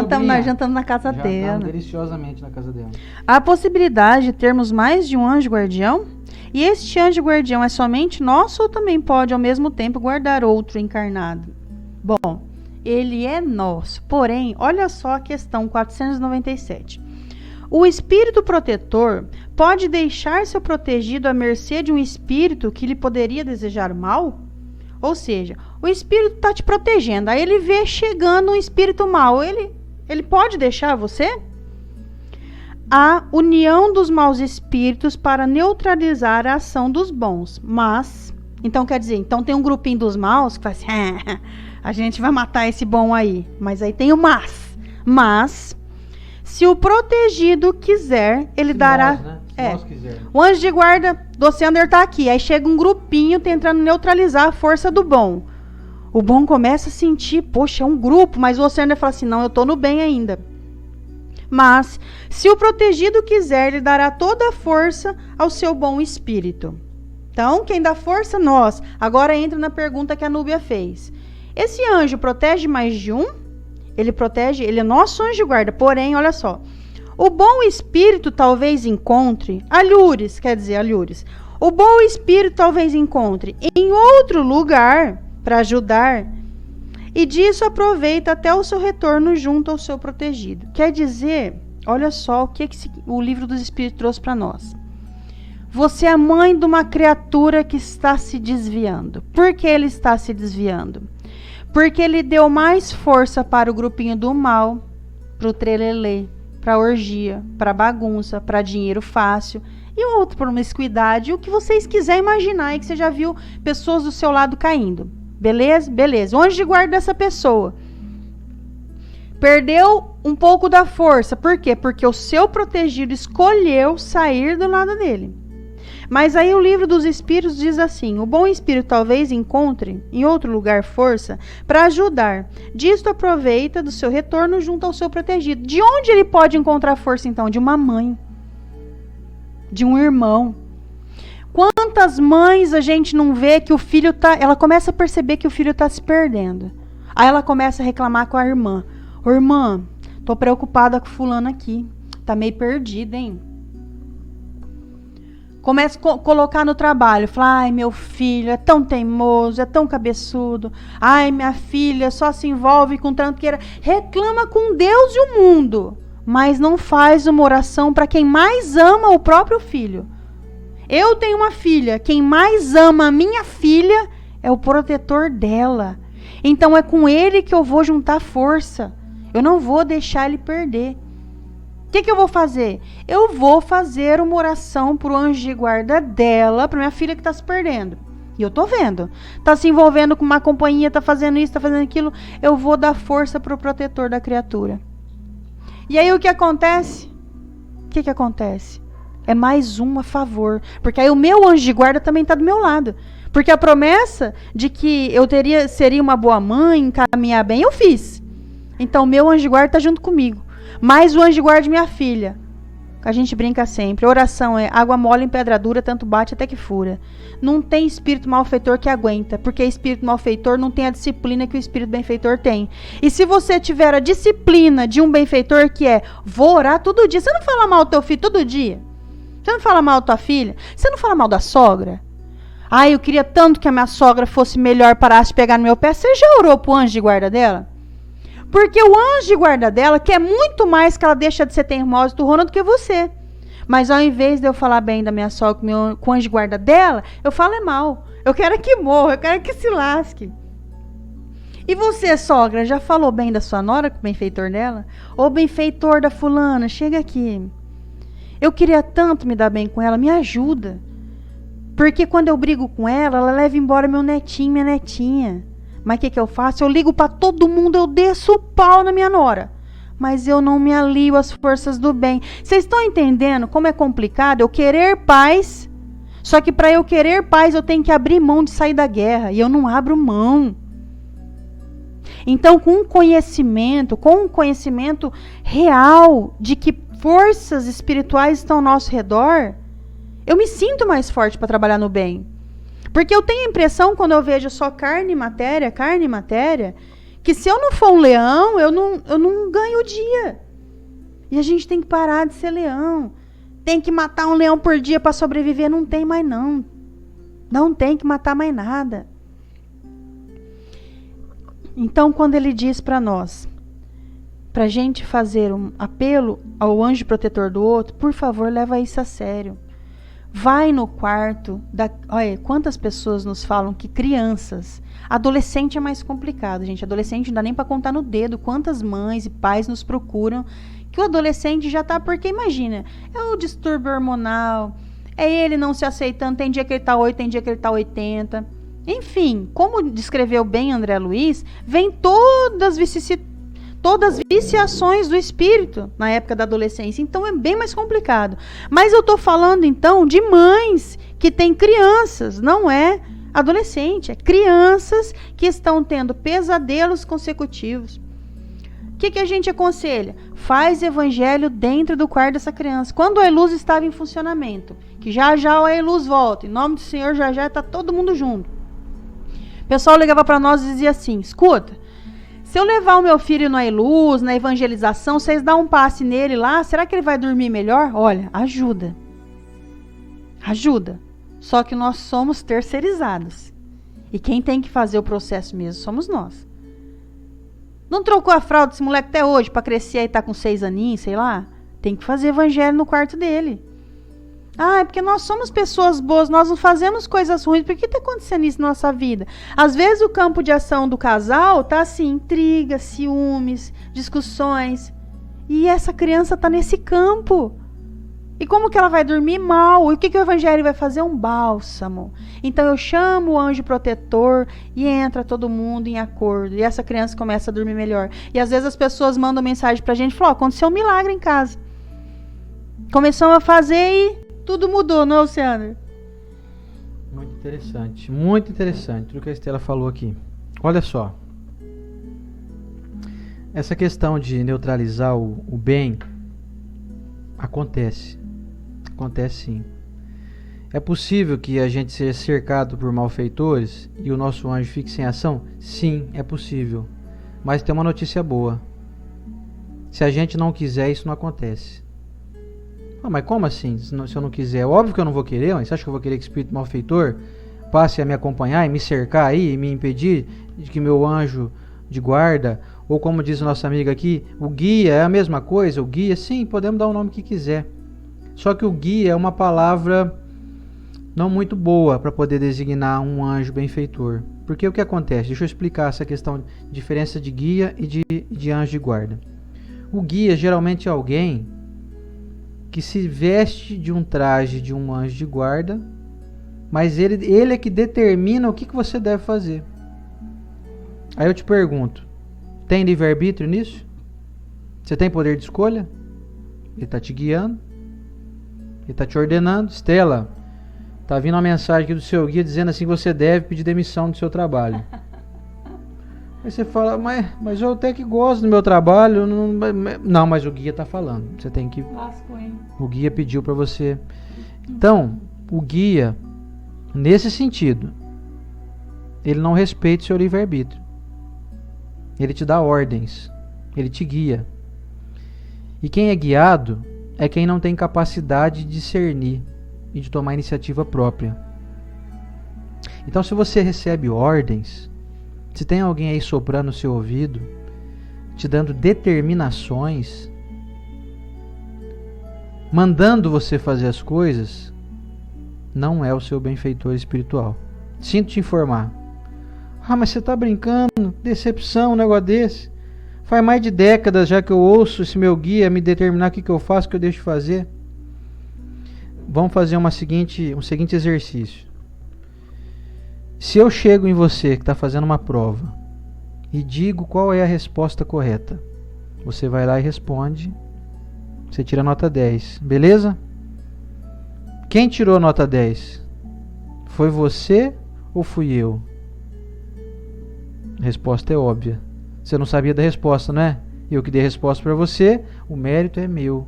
jantamos na casa dela. Deliciosamente na casa dela. A possibilidade de termos mais de um anjo guardião? E este anjo guardião é somente nosso ou também pode ao mesmo tempo guardar outro encarnado? Bom, ele é nosso. Porém, olha só a questão 497. O espírito protetor pode deixar seu protegido à mercê de um espírito que lhe poderia desejar mal? Ou seja, o espírito está te protegendo, aí ele vê chegando um espírito mau, ele pode deixar você? A união dos maus espíritos para neutralizar a ação dos bons. Mas, então quer dizer, então tem um grupinho dos maus que fala assim, a gente vai matar esse bom aí. Mas aí tem o mas. Mas, se o protegido quiser, ele dará... Nós, né? Se nós quisermos. O anjo de guarda do Oceander está aqui. Aí chega um grupinho tentando neutralizar a força do bom. O bom começa a sentir, poxa, é um grupo. Mas o Oceander fala assim, não, eu estou no bem ainda. Mas, se o protegido quiser, ele dará toda a força ao seu bom espírito. Então, quem dá força? Nós. Agora entra na pergunta que a Núbia fez. Esse anjo protege mais de um? Ele é nosso anjo de guarda. Porém, olha só. O bom espírito talvez encontre, alhures. O bom espírito talvez encontre em outro lugar para ajudar, e disso aproveita até o seu retorno junto ao seu protegido. Quer dizer, olha só o que o livro dos Espíritos trouxe para nós. Você é mãe de uma criatura que está se desviando. Por que ele está se desviando? Porque ele deu mais força para o grupinho do mal, para o trelelê, para a orgia, para a bagunça, para dinheiro fácil e outra promiscuidade, o que vocês quiserem imaginar, e que você já viu pessoas do seu lado caindo. Beleza? Beleza. O anjo de guarda dessa pessoa perdeu um pouco da força. Por quê? Porque o seu protegido escolheu sair do lado dele. Mas aí o livro dos Espíritos diz assim: o bom espírito talvez encontre em outro lugar força para ajudar. Disto aproveita do seu retorno junto ao seu protegido. De onde ele pode encontrar força então? De uma mãe, de um irmão. Quantas mães a gente não vê que o filho tá... Ela começa a perceber que o filho tá se perdendo. Aí ela começa a reclamar com a irmã. Ô, irmã, tô preocupada com fulano aqui. Tá meio perdida, hein? Começa a colocar no trabalho. Fala, ai, meu filho é tão teimoso, é tão cabeçudo. Ai, minha filha só se envolve com tranqueira. Reclama com Deus e o mundo, mas não faz uma oração para quem mais ama o próprio filho. Eu tenho uma filha. Quem mais ama a minha filha é o protetor dela. Então é com ele que eu vou juntar força. Eu não vou deixar ele perder. O que eu vou fazer? Eu vou fazer uma oração pro anjo de guarda dela, pra minha filha que tá se perdendo. E eu tô vendo. Tá se envolvendo com uma companhia, tá fazendo isso, tá fazendo aquilo. Eu vou dar força pro protetor da criatura. E aí o que acontece? O que acontece? É mais um a favor. Porque aí o meu anjo de guarda também tá do meu lado. Porque a promessa de que eu seria uma boa mãe, encaminhar bem, eu fiz. Então o meu anjo de guarda tá junto comigo. Mais o anjo de guarda de minha filha. A gente brinca sempre. A oração é água mole em pedra dura, tanto bate até que fura. Não tem espírito malfeitor que aguenta, porque espírito malfeitor não tem a disciplina que o espírito benfeitor tem. E se você tiver a disciplina de um benfeitor, que é, vou orar todo dia. Você não fala mal do teu filho todo dia? Você não fala mal da tua filha? Você não fala mal da sogra? Ai, eu queria tanto que a minha sogra fosse melhor, parasse de pegar no meu pé. Você já orou pro anjo de guarda dela? Porque o anjo de guarda dela quer muito mais que ela deixe de ser teimosa e turrona do que você. Mas ao invés de eu falar bem da minha sogra com o anjo de guarda dela, eu falo é mal. Eu quero que morra, eu quero que se lasque. E você, sogra, já falou bem da sua nora com o benfeitor dela? Ô benfeitor da fulana, chega aqui. Eu queria tanto me dar bem com ela, me ajuda. Porque quando eu brigo com ela, ela leva embora meu netinho, minha netinha. Mas o que eu faço? Eu ligo para todo mundo, eu desço o pau na minha nora. Mas eu não me alio às forças do bem. Vocês estão entendendo como é complicado eu querer paz? Só que para eu querer paz, eu tenho que abrir mão de sair da guerra. E eu não abro mão. Então, com um conhecimento real de que forças espirituais estão ao nosso redor, eu me sinto mais forte para trabalhar no bem. Porque eu tenho a impressão, quando eu vejo só carne e matéria, que se eu não for um leão, eu não ganho o dia. E a gente tem que parar de ser leão. Tem que matar um leão por dia para sobreviver. Não tem mais não. Não tem que matar mais nada. Então, quando ele diz para nós, para a gente fazer um apelo ao anjo protetor do outro, por favor, leva isso a sério. Vai no quarto. Olha, quantas pessoas nos falam que crianças... Adolescente é mais complicado, gente. Adolescente não dá nem para contar no dedo quantas mães e pais nos procuram. Que o adolescente já tá... Porque imagina, é o distúrbio hormonal, é ele não se aceitando. Tem dia que ele tá 8, tem dia que ele tá 80. Enfim, como descreveu bem André Luiz, vem todas as viciações do espírito na época da adolescência. Então é bem mais complicado. Mas eu estou falando então de mães que têm crianças, não é adolescente, é crianças que estão tendo pesadelos consecutivos. O que a gente aconselha? Faz evangelho dentro do quarto dessa criança. Quando a luz estava em funcionamento, que já a luz volta, em nome do Senhor, já está todo mundo junto. O pessoal ligava para nós e dizia assim, escuta, Se eu levar o meu filho na luz, na evangelização, vocês dão um passe nele lá, será que ele vai dormir melhor? Olha, ajuda. Ajuda. Só que nós somos terceirizados. E quem tem que fazer o processo mesmo somos nós. Não trocou a fralda desse moleque até hoje para crescer e tá com 6 aninhos, sei lá? Tem que fazer evangelho no quarto dele. Ah, é porque nós somos pessoas boas, nós não fazemos coisas ruins. Por que está acontecendo isso na nossa vida? Às vezes o campo de ação do casal tá assim, intriga, ciúmes, discussões. E essa criança tá nesse campo. E como que ela vai dormir mal? E o que o evangelho vai fazer? Um bálsamo. Então eu chamo o anjo protetor e entra todo mundo em acordo. E essa criança começa a dormir melhor. E às vezes as pessoas mandam mensagem pra gente e falam, aconteceu um milagre em casa. Começamos a fazer e tudo mudou, não é, Luciano? Muito interessante tudo que a Estela falou aqui. Olha só, essa questão de neutralizar o bem acontece sim. É possível que a gente seja cercado por malfeitores e o nosso anjo fique sem ação? Sim, é possível, mas tem uma notícia boa: se a gente não quiser, isso não acontece. Mas como assim? Se eu não quiser, óbvio que eu não vou querer. Mas você acha que eu vou querer que o espírito malfeitor passe a me acompanhar e me cercar aí, e me impedir de que meu anjo de guarda, ou como diz o nosso amigo aqui, o guia é a mesma coisa? O guia, sim, podemos dar o nome que quiser. Só que o guia é uma palavra não muito boa para poder designar um anjo benfeitor. Porque o que acontece? Deixa eu explicar essa questão de diferença de guia e de anjo de guarda. O guia geralmente é alguém que se veste de um traje de um anjo de guarda, mas ele é que determina o que você deve fazer. Aí eu te pergunto, tem livre-arbítrio nisso? Você tem poder de escolha? Ele está te guiando? Ele está te ordenando? Estela, está vindo uma mensagem aqui do seu guia dizendo assim que você deve pedir demissão do seu trabalho. Aí você fala, mas eu até que gosto do meu trabalho. Não, mas o guia está falando. Você tem que... O guia pediu para você. Então, o guia, nesse sentido, ele não respeita o seu livre-arbítrio. Ele te dá ordens. Ele te guia. E quem é guiado é quem não tem capacidade de discernir e de tomar iniciativa própria. Então, se você recebe ordens, se tem alguém aí soprando no seu ouvido, te dando determinações, mandando você fazer as coisas, não é o seu benfeitor espiritual. Sinto te informar. Mas você está brincando? Decepção, um negócio desse. Faz mais de décadas já que eu ouço esse meu guia me determinar o que eu faço, o que eu deixo de fazer. Vamos fazer um seguinte exercício. Se eu chego em você que está fazendo uma prova e digo qual é a resposta correta, você vai lá e responde, você tira nota 10, beleza? Quem tirou a nota 10? Foi você ou fui eu? A resposta é óbvia. Você não sabia da resposta, não é? Eu que dei a resposta para você, o mérito é meu.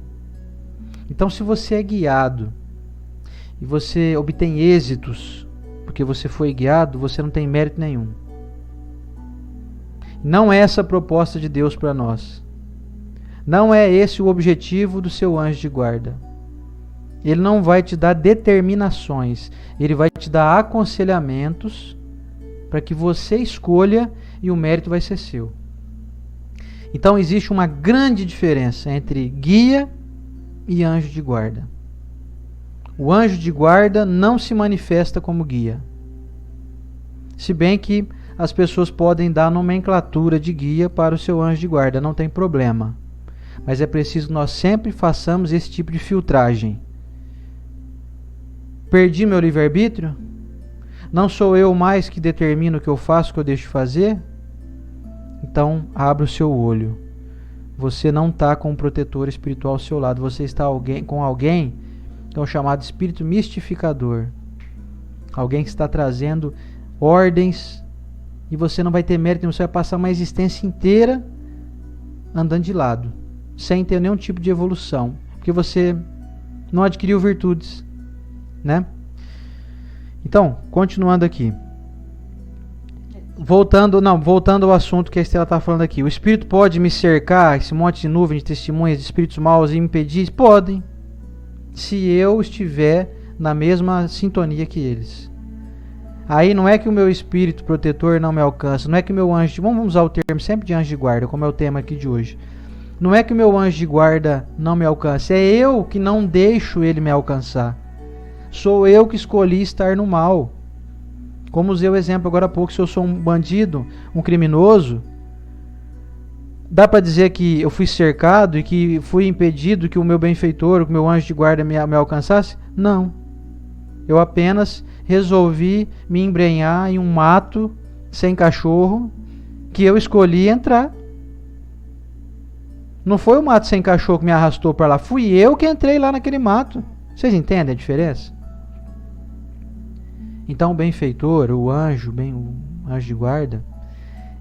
Então, se você é guiado e você obtém êxitos porque você foi guiado, você não tem mérito nenhum. Não é essa a proposta de Deus para nós. Não é esse o objetivo do seu anjo de guarda. Ele não vai te dar determinações, ele vai te dar aconselhamentos para que você escolha e o mérito vai ser seu. Então existe uma grande diferença entre guia e anjo de guarda. O anjo de guarda não se manifesta como guia. Se bem que as pessoas podem dar nomenclatura de guia para o seu anjo de guarda, não tem problema. Mas é preciso que nós sempre façamos esse tipo de filtragem. Perdi meu livre-arbítrio? Não sou eu mais que determino o que eu faço, o que eu deixo de fazer? Então, abra o seu olho. Você não está com um protetor espiritual ao seu lado. Você está com alguém que é o chamado espírito mistificador. Alguém que está trazendo ordens e você não vai ter mérito, você vai passar uma existência inteira andando de lado, sem ter nenhum tipo de evolução, porque você não adquiriu virtudes, né? Então, continuando aqui. voltando ao assunto que a Estela está falando aqui. O Espírito pode me cercar, esse monte de nuvem de testemunhas de espíritos maus, e me impedir? Podem, se eu estiver na mesma sintonia que eles. Aí não é que o meu espírito protetor não me alcança, não é que o meu anjo, vamos usar o termo sempre de anjo de guarda, como é o tema aqui de hoje. Não é que o meu anjo de guarda não me alcance, é eu que não deixo ele me alcançar. Sou eu que escolhi estar no mal. Como usei o exemplo agora há pouco, se eu sou um bandido, um criminoso, dá para dizer que eu fui cercado e que fui impedido que o meu benfeitor, que o meu anjo de guarda me alcançasse? Não. Eu apenas resolvi me embrenhar em um mato sem cachorro que eu escolhi entrar. Não foi o mato sem cachorro que me arrastou para lá, fui eu que entrei lá naquele mato. Vocês entendem a diferença? Então o benfeitor, o anjo de guarda,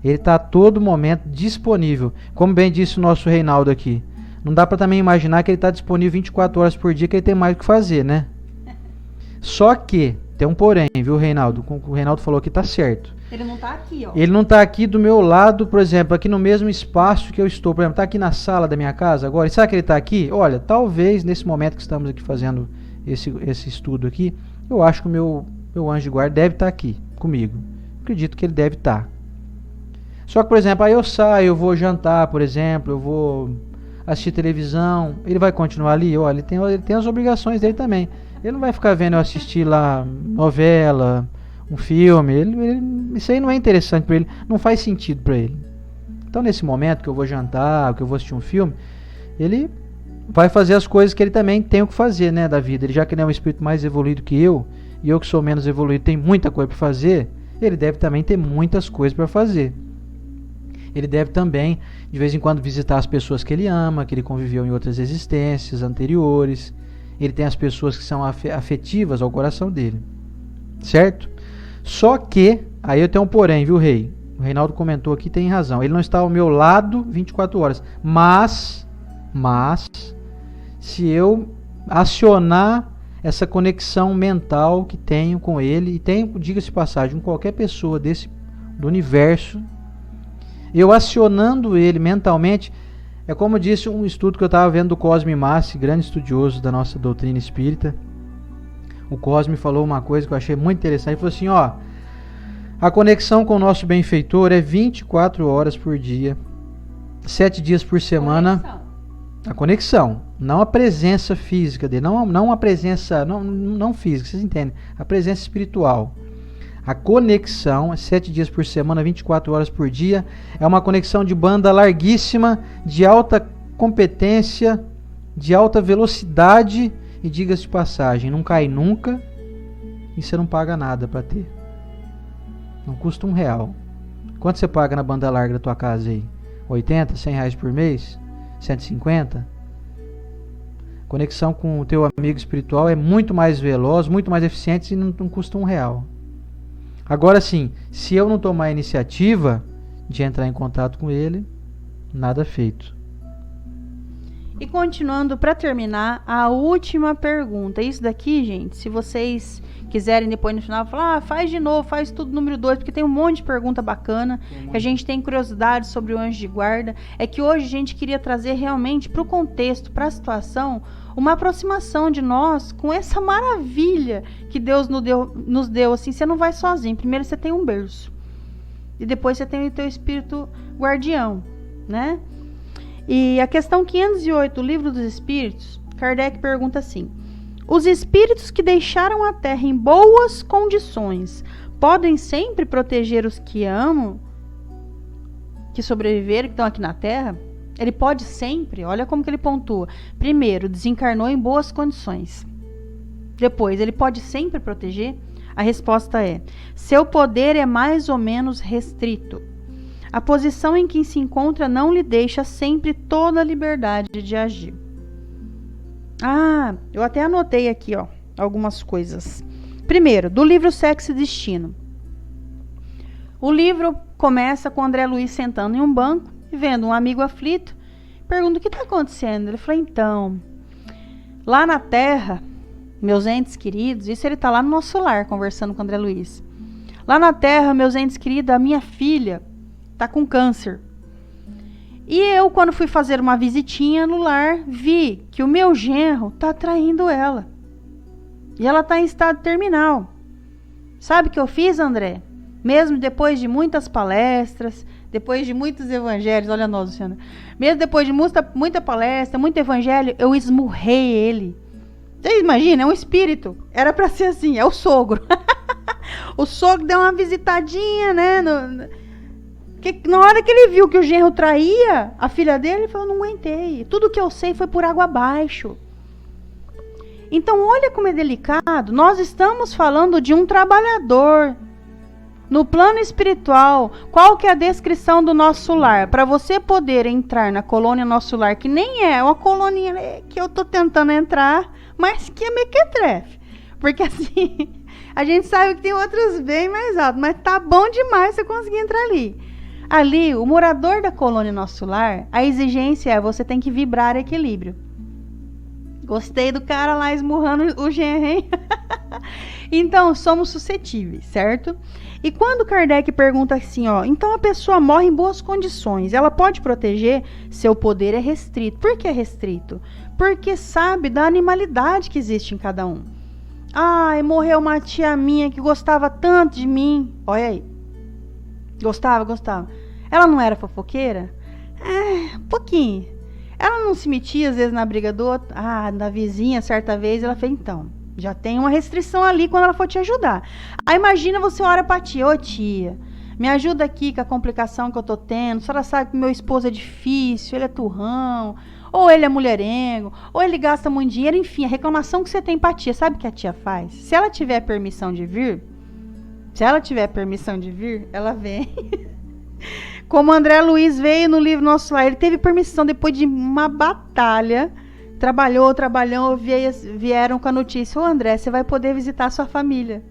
ele está a todo momento disponível. Como bem disse o nosso Reinaldo aqui, não dá para também imaginar que ele está disponível 24 horas por dia, que ele tem mais o que fazer, né? Só que, tem um porém, viu, Reinaldo? O Reinaldo falou que está certo. Ele não está aqui, ó. Ele não está aqui do meu lado, por exemplo, aqui no mesmo espaço que eu estou. Por exemplo, está aqui na sala da minha casa agora. E sabe que ele está aqui? Olha, talvez nesse momento que estamos aqui fazendo esse estudo aqui, eu acho que o meu anjo de guarda deve estar aqui comigo. Acredito que ele deve estar. Só que, por exemplo, aí eu saio, eu vou jantar, por exemplo, eu vou assistir televisão. Ele vai continuar ali? Olha, ele tem as obrigações dele também. Ele não vai ficar vendo eu assistir lá novela, um filme. Isso aí não é interessante para ele, não faz sentido para ele. Então, nesse momento que eu vou jantar, que eu vou assistir um filme, ele vai fazer as coisas que ele também tem o que fazer, né, da vida. Ele, já que ele é um espírito mais evoluído que eu, e eu que sou menos evoluído, tem muita coisa para fazer, ele deve também ter muitas coisas para fazer. Ele deve também, de vez em quando, visitar as pessoas que ele ama, que ele conviveu em outras existências anteriores. Ele tem as pessoas que são afetivas ao coração dele. Certo? Só que, aí eu tenho um porém, viu, Rei? O Reinaldo comentou aqui, tem razão. Ele não está ao meu lado 24 horas. Mas, se eu acionar essa conexão mental que tenho com ele, e tenho, diga-se de passagem, com qualquer pessoa do universo, eu acionando ele mentalmente, é como disse um estudo que eu estava vendo do Cosme Massi, grande estudioso da nossa doutrina espírita. O Cosme falou uma coisa que eu achei muito interessante. Ele falou assim, ó, a conexão com o nosso benfeitor é 24 horas por dia, 7 dias por semana. A conexão, não a presença física dele, não a presença, não física, vocês entendem? A presença espiritual. A conexão, 7 dias por semana, 24 horas por dia, é uma conexão de banda larguíssima, de alta competência, de alta velocidade, e diga-se de passagem, não cai nunca e você não paga nada para ter. Não custa R$1. Quanto você paga na banda larga da tua casa aí? 80, 100 reais por mês? 150? Conexão com o teu amigo espiritual é muito mais veloz, muito mais eficiente e não custa R$1. Agora sim, se eu não tomar a iniciativa de entrar em contato com ele, nada feito. E continuando, para terminar, a última pergunta. Isso daqui, gente, se vocês quiserem depois no final falar, faz de novo, faz tudo número 2, porque tem um monte de pergunta bacana, que a gente tem curiosidade sobre o anjo de guarda. É que hoje a gente queria trazer realmente para o contexto, para a situação, uma aproximação de nós com essa maravilha que Deus nos deu. Assim, você não vai sozinho. Primeiro você tem um berço. E depois você tem o teu espírito guardião, né? E a questão 508 do Livro dos Espíritos, Kardec pergunta assim: os espíritos que deixaram a Terra em boas condições podem sempre proteger os que amam, que sobreviveram, que estão aqui na Terra? Ele pode sempre, olha como que ele pontua. Primeiro, desencarnou em boas condições. Depois, ele pode sempre proteger? A resposta é: seu poder é mais ou menos restrito. A posição em que se encontra não lhe deixa sempre toda a liberdade de agir. Eu até anotei aqui, ó, algumas coisas. Primeiro, do livro Sexo e Destino. O livro começa com André Luiz sentando em um banco e vendo um amigo aflito. Pergunta: o que está acontecendo? Ele falou: então, lá na Terra, meus entes queridos, isso ele está lá no nosso lar, conversando com André Luiz. Lá na Terra, meus entes queridos, a minha filha tá com câncer. E eu, quando fui fazer uma visitinha no lar, vi que o meu genro tá traindo ela. E ela tá em estado terminal. Sabe o que eu fiz, André? Mesmo depois de muitas palestras, depois de muitos evangelhos, olha nós, Luciana. Mesmo depois de muita palestra, muito evangelho, eu esmurrei ele. Você imagina, é um espírito. Era pra ser assim, é o sogro. O sogro deu uma visitadinha, né? Na hora que ele viu que o genro traía a filha dele, ele falou, não aguentei. Tudo que eu sei foi por água abaixo. Então, olha como é delicado. Nós estamos falando de um trabalhador. No plano espiritual, qual que é a descrição do nosso lar? Para você poder entrar na colônia Nosso Lar, que nem é uma colônia que eu tô tentando entrar, mas que é mequetrefe. Porque assim, a gente sabe que tem outros bem mais altos, mas tá bom demais você conseguir entrar ali. Ali, o morador da colônia Nosso Lar, a exigência é você tem que vibrar equilíbrio. Gostei do cara lá esmurrando o genro, hein? Então, somos suscetíveis, certo? E quando Kardec pergunta assim, ó, então a pessoa morre em boas condições, ela pode proteger? Seu poder é restrito. Por que é restrito? Porque sabe da animalidade que existe em cada um. Ai, morreu uma tia minha que gostava tanto de mim. Olha aí. Gostava. Ela não era fofoqueira? Um pouquinho. Ela não se metia às vezes na briga do outro? Da vizinha, certa vez, ela fez, então, já tem uma restrição ali quando ela for te ajudar. Aí imagina você ora pra tia, ô tia, me ajuda aqui com a complicação que eu tô tendo, a senhora sabe que meu esposo é difícil, ele é turrão, ou ele é mulherengo, ou ele gasta muito dinheiro, enfim, a reclamação que você tem pra tia, sabe o que a tia faz? Se ela tiver permissão de vir, ela vem. Como André Luiz veio no livro Nosso Lar, ele teve permissão depois de uma batalha, trabalhou, vieram com a notícia, ô André, você vai poder visitar a sua família.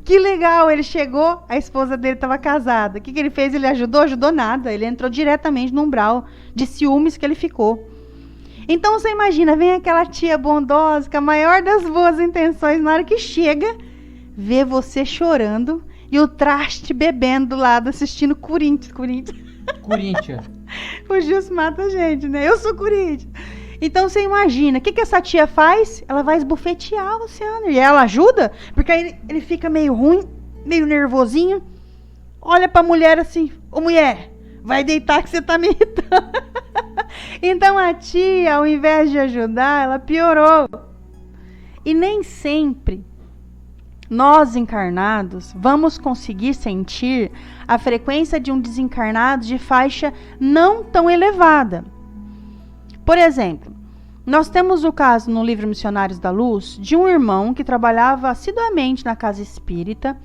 Que legal, ele chegou, a esposa dele estava casada. O que ele fez? Ele ajudou? Ajudou nada, ele entrou diretamente no umbral de ciúmes que ele ficou. Então você imagina, vem aquela tia bondosa, com a maior das boas intenções, na hora que chega, vê você chorando e o traste bebendo do lado, assistindo Corinthians. O Gilson mata a gente, né? Eu sou Corinthians. Então você imagina, o que essa tia faz? Ela vai esbofetear o Luciano. E ela ajuda, porque aí ele fica meio ruim, meio nervosinho. Olha pra mulher assim, ô mulher, vai deitar que você tá me irritando. Então a tia, ao invés de ajudar, ela piorou. E nem sempre nós encarnados vamos conseguir sentir a frequência de um desencarnado de faixa não tão elevada. Por exemplo, nós temos o caso no livro Missionários da Luz de um irmão que trabalhava assiduamente na casa espírita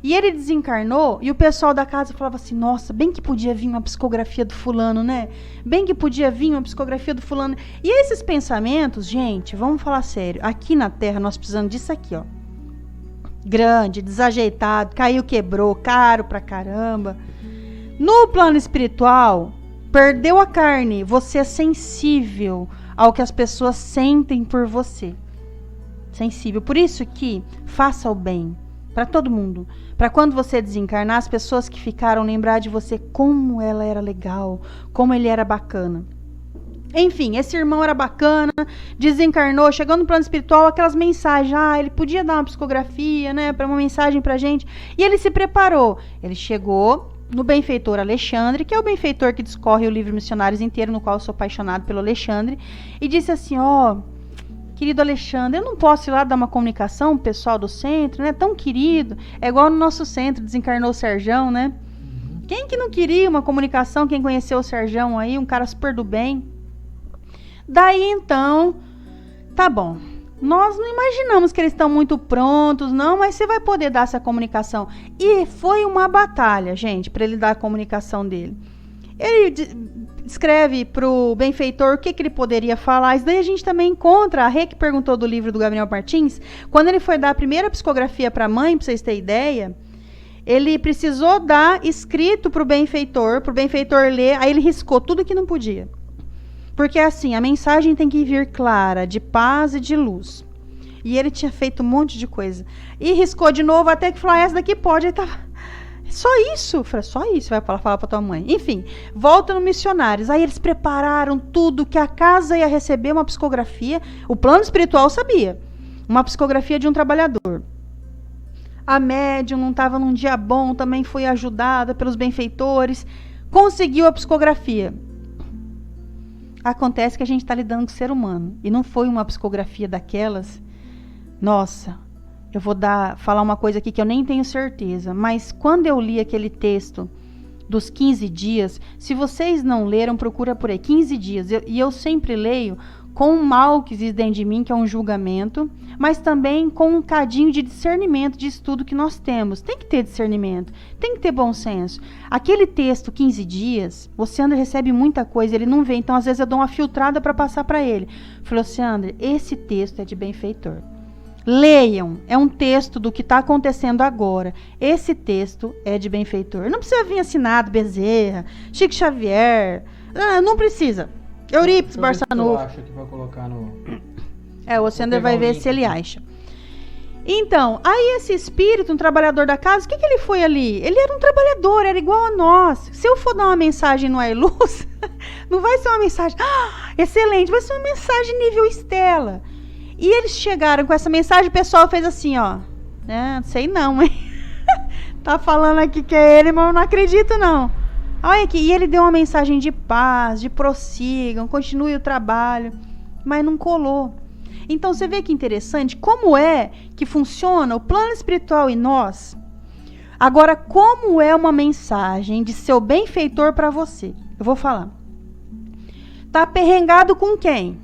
e ele desencarnou e o pessoal da casa falava assim, nossa, bem que podia vir uma psicografia do fulano, né? Bem que podia vir uma psicografia do fulano. E esses pensamentos, gente, vamos falar sério, aqui na Terra nós precisamos disso aqui, ó. Grande, desajeitado, caiu, quebrou, caro pra caramba. No plano espiritual, perdeu a carne, você é sensível ao que as pessoas sentem por você. Sensível. Por isso que faça o bem para todo mundo. Para quando você desencarnar, as pessoas que ficaram lembrar de você como ela era legal, como ele era bacana. Enfim, esse irmão era bacana, desencarnou, chegou no plano espiritual, aquelas mensagens, ele podia dar uma psicografia, né, para uma mensagem pra gente, e ele se preparou. Ele chegou no benfeitor Alexandre, que é o benfeitor que discorre o livro Missionários inteiro, no qual eu sou apaixonado pelo Alexandre, e disse assim, querido Alexandre, eu não posso ir lá dar uma comunicação pro pessoal do centro, né, tão querido, é igual no nosso centro, desencarnou o Serjão, né, quem que não queria uma comunicação, quem conheceu o Serjão aí, um cara super do bem. Daí então, tá bom, nós não imaginamos que eles estão muito prontos, não, mas você vai poder dar essa comunicação. E foi uma batalha, gente, para ele dar a comunicação dele. Ele escreve pro benfeitor o que ele poderia falar. Isso daí a gente também encontra, a Rê que perguntou do livro do Gabriel Martins, quando ele foi dar a primeira psicografia para a mãe, para vocês terem ideia, ele precisou dar escrito pro benfeitor ler, aí ele riscou tudo que não podia. Porque assim, a mensagem tem que vir clara, de paz e de luz. E ele tinha feito um monte de coisa. E riscou de novo, até que falou, essa daqui pode. Aí tava Só isso? Eu falei, só isso, vai falar pra tua mãe. Enfim, volta no Missionários. Aí eles prepararam tudo, que a casa ia receber uma psicografia. O plano espiritual sabia. Uma psicografia de um trabalhador. A médium não estava num dia bom, também foi ajudada pelos benfeitores. Conseguiu a psicografia. Acontece que a gente está lidando com o ser humano. E não foi uma psicografia daquelas. Nossa, eu vou falar uma coisa aqui que eu nem tenho certeza. Mas quando eu li aquele texto dos 15 dias, se vocês não leram, procura por aí. 15 dias. E eu sempre leio com um mal que existe dentro de mim, que é um julgamento, mas também com um cadinho de discernimento, de estudo que nós temos. Tem que ter discernimento, tem que ter bom senso. Aquele texto, 15 dias, o Oceander recebe muita coisa, ele não vê, então às vezes eu dou uma filtrada para passar para ele. Falei, Oceander, esse texto é de benfeitor. Leiam, é um texto do que está acontecendo agora. Esse texto é de benfeitor. Não precisa vir assinado Bezerra, Chico Xavier, não precisa. Eurípides Barçanufo. Eu acho que vai colocar no... O Oceander vai ver se ele acha. Então, aí esse espírito, um trabalhador da casa, o que ele foi ali? Ele era um trabalhador, era igual a nós. Se eu for dar uma mensagem no Ailuz, não vai ser uma mensagem excelente, vai ser uma mensagem nível Estela. E eles chegaram com essa mensagem, o pessoal fez assim, ó. Não sei não, hein? Tá falando aqui que é ele, mas eu não acredito não. Olha aqui, e ele deu uma mensagem de paz, de prossigam, continue o trabalho, mas não colou. Então você vê que interessante, como é que funciona o plano espiritual em nós. Agora, como é uma mensagem de seu benfeitor para você? Eu vou falar. Tá perrengado com quem?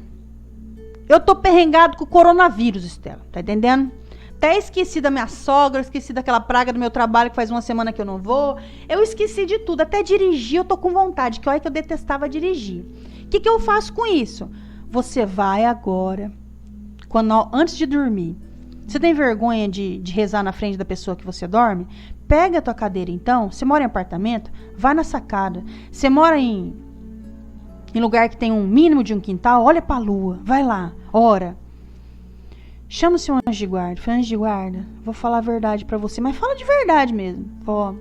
Eu tô perrengado com o coronavírus, Estela, tá entendendo? Até esqueci da minha sogra, esqueci daquela praga do meu trabalho que faz uma semana que eu não vou. Eu esqueci de tudo, até dirigir eu tô com vontade, que olha que eu detestava dirigir. O que eu faço com isso? Você vai agora, antes de dormir, você tem vergonha de rezar na frente da pessoa que você dorme? Pega a tua cadeira então, você mora em apartamento, vai na sacada. Você mora em lugar que tem um mínimo de um quintal, olha pra lua, vai lá, ora. Chama o seu anjo de guarda. Fala, anjo de guarda, vou falar a verdade pra você, mas fala de verdade mesmo. Ó,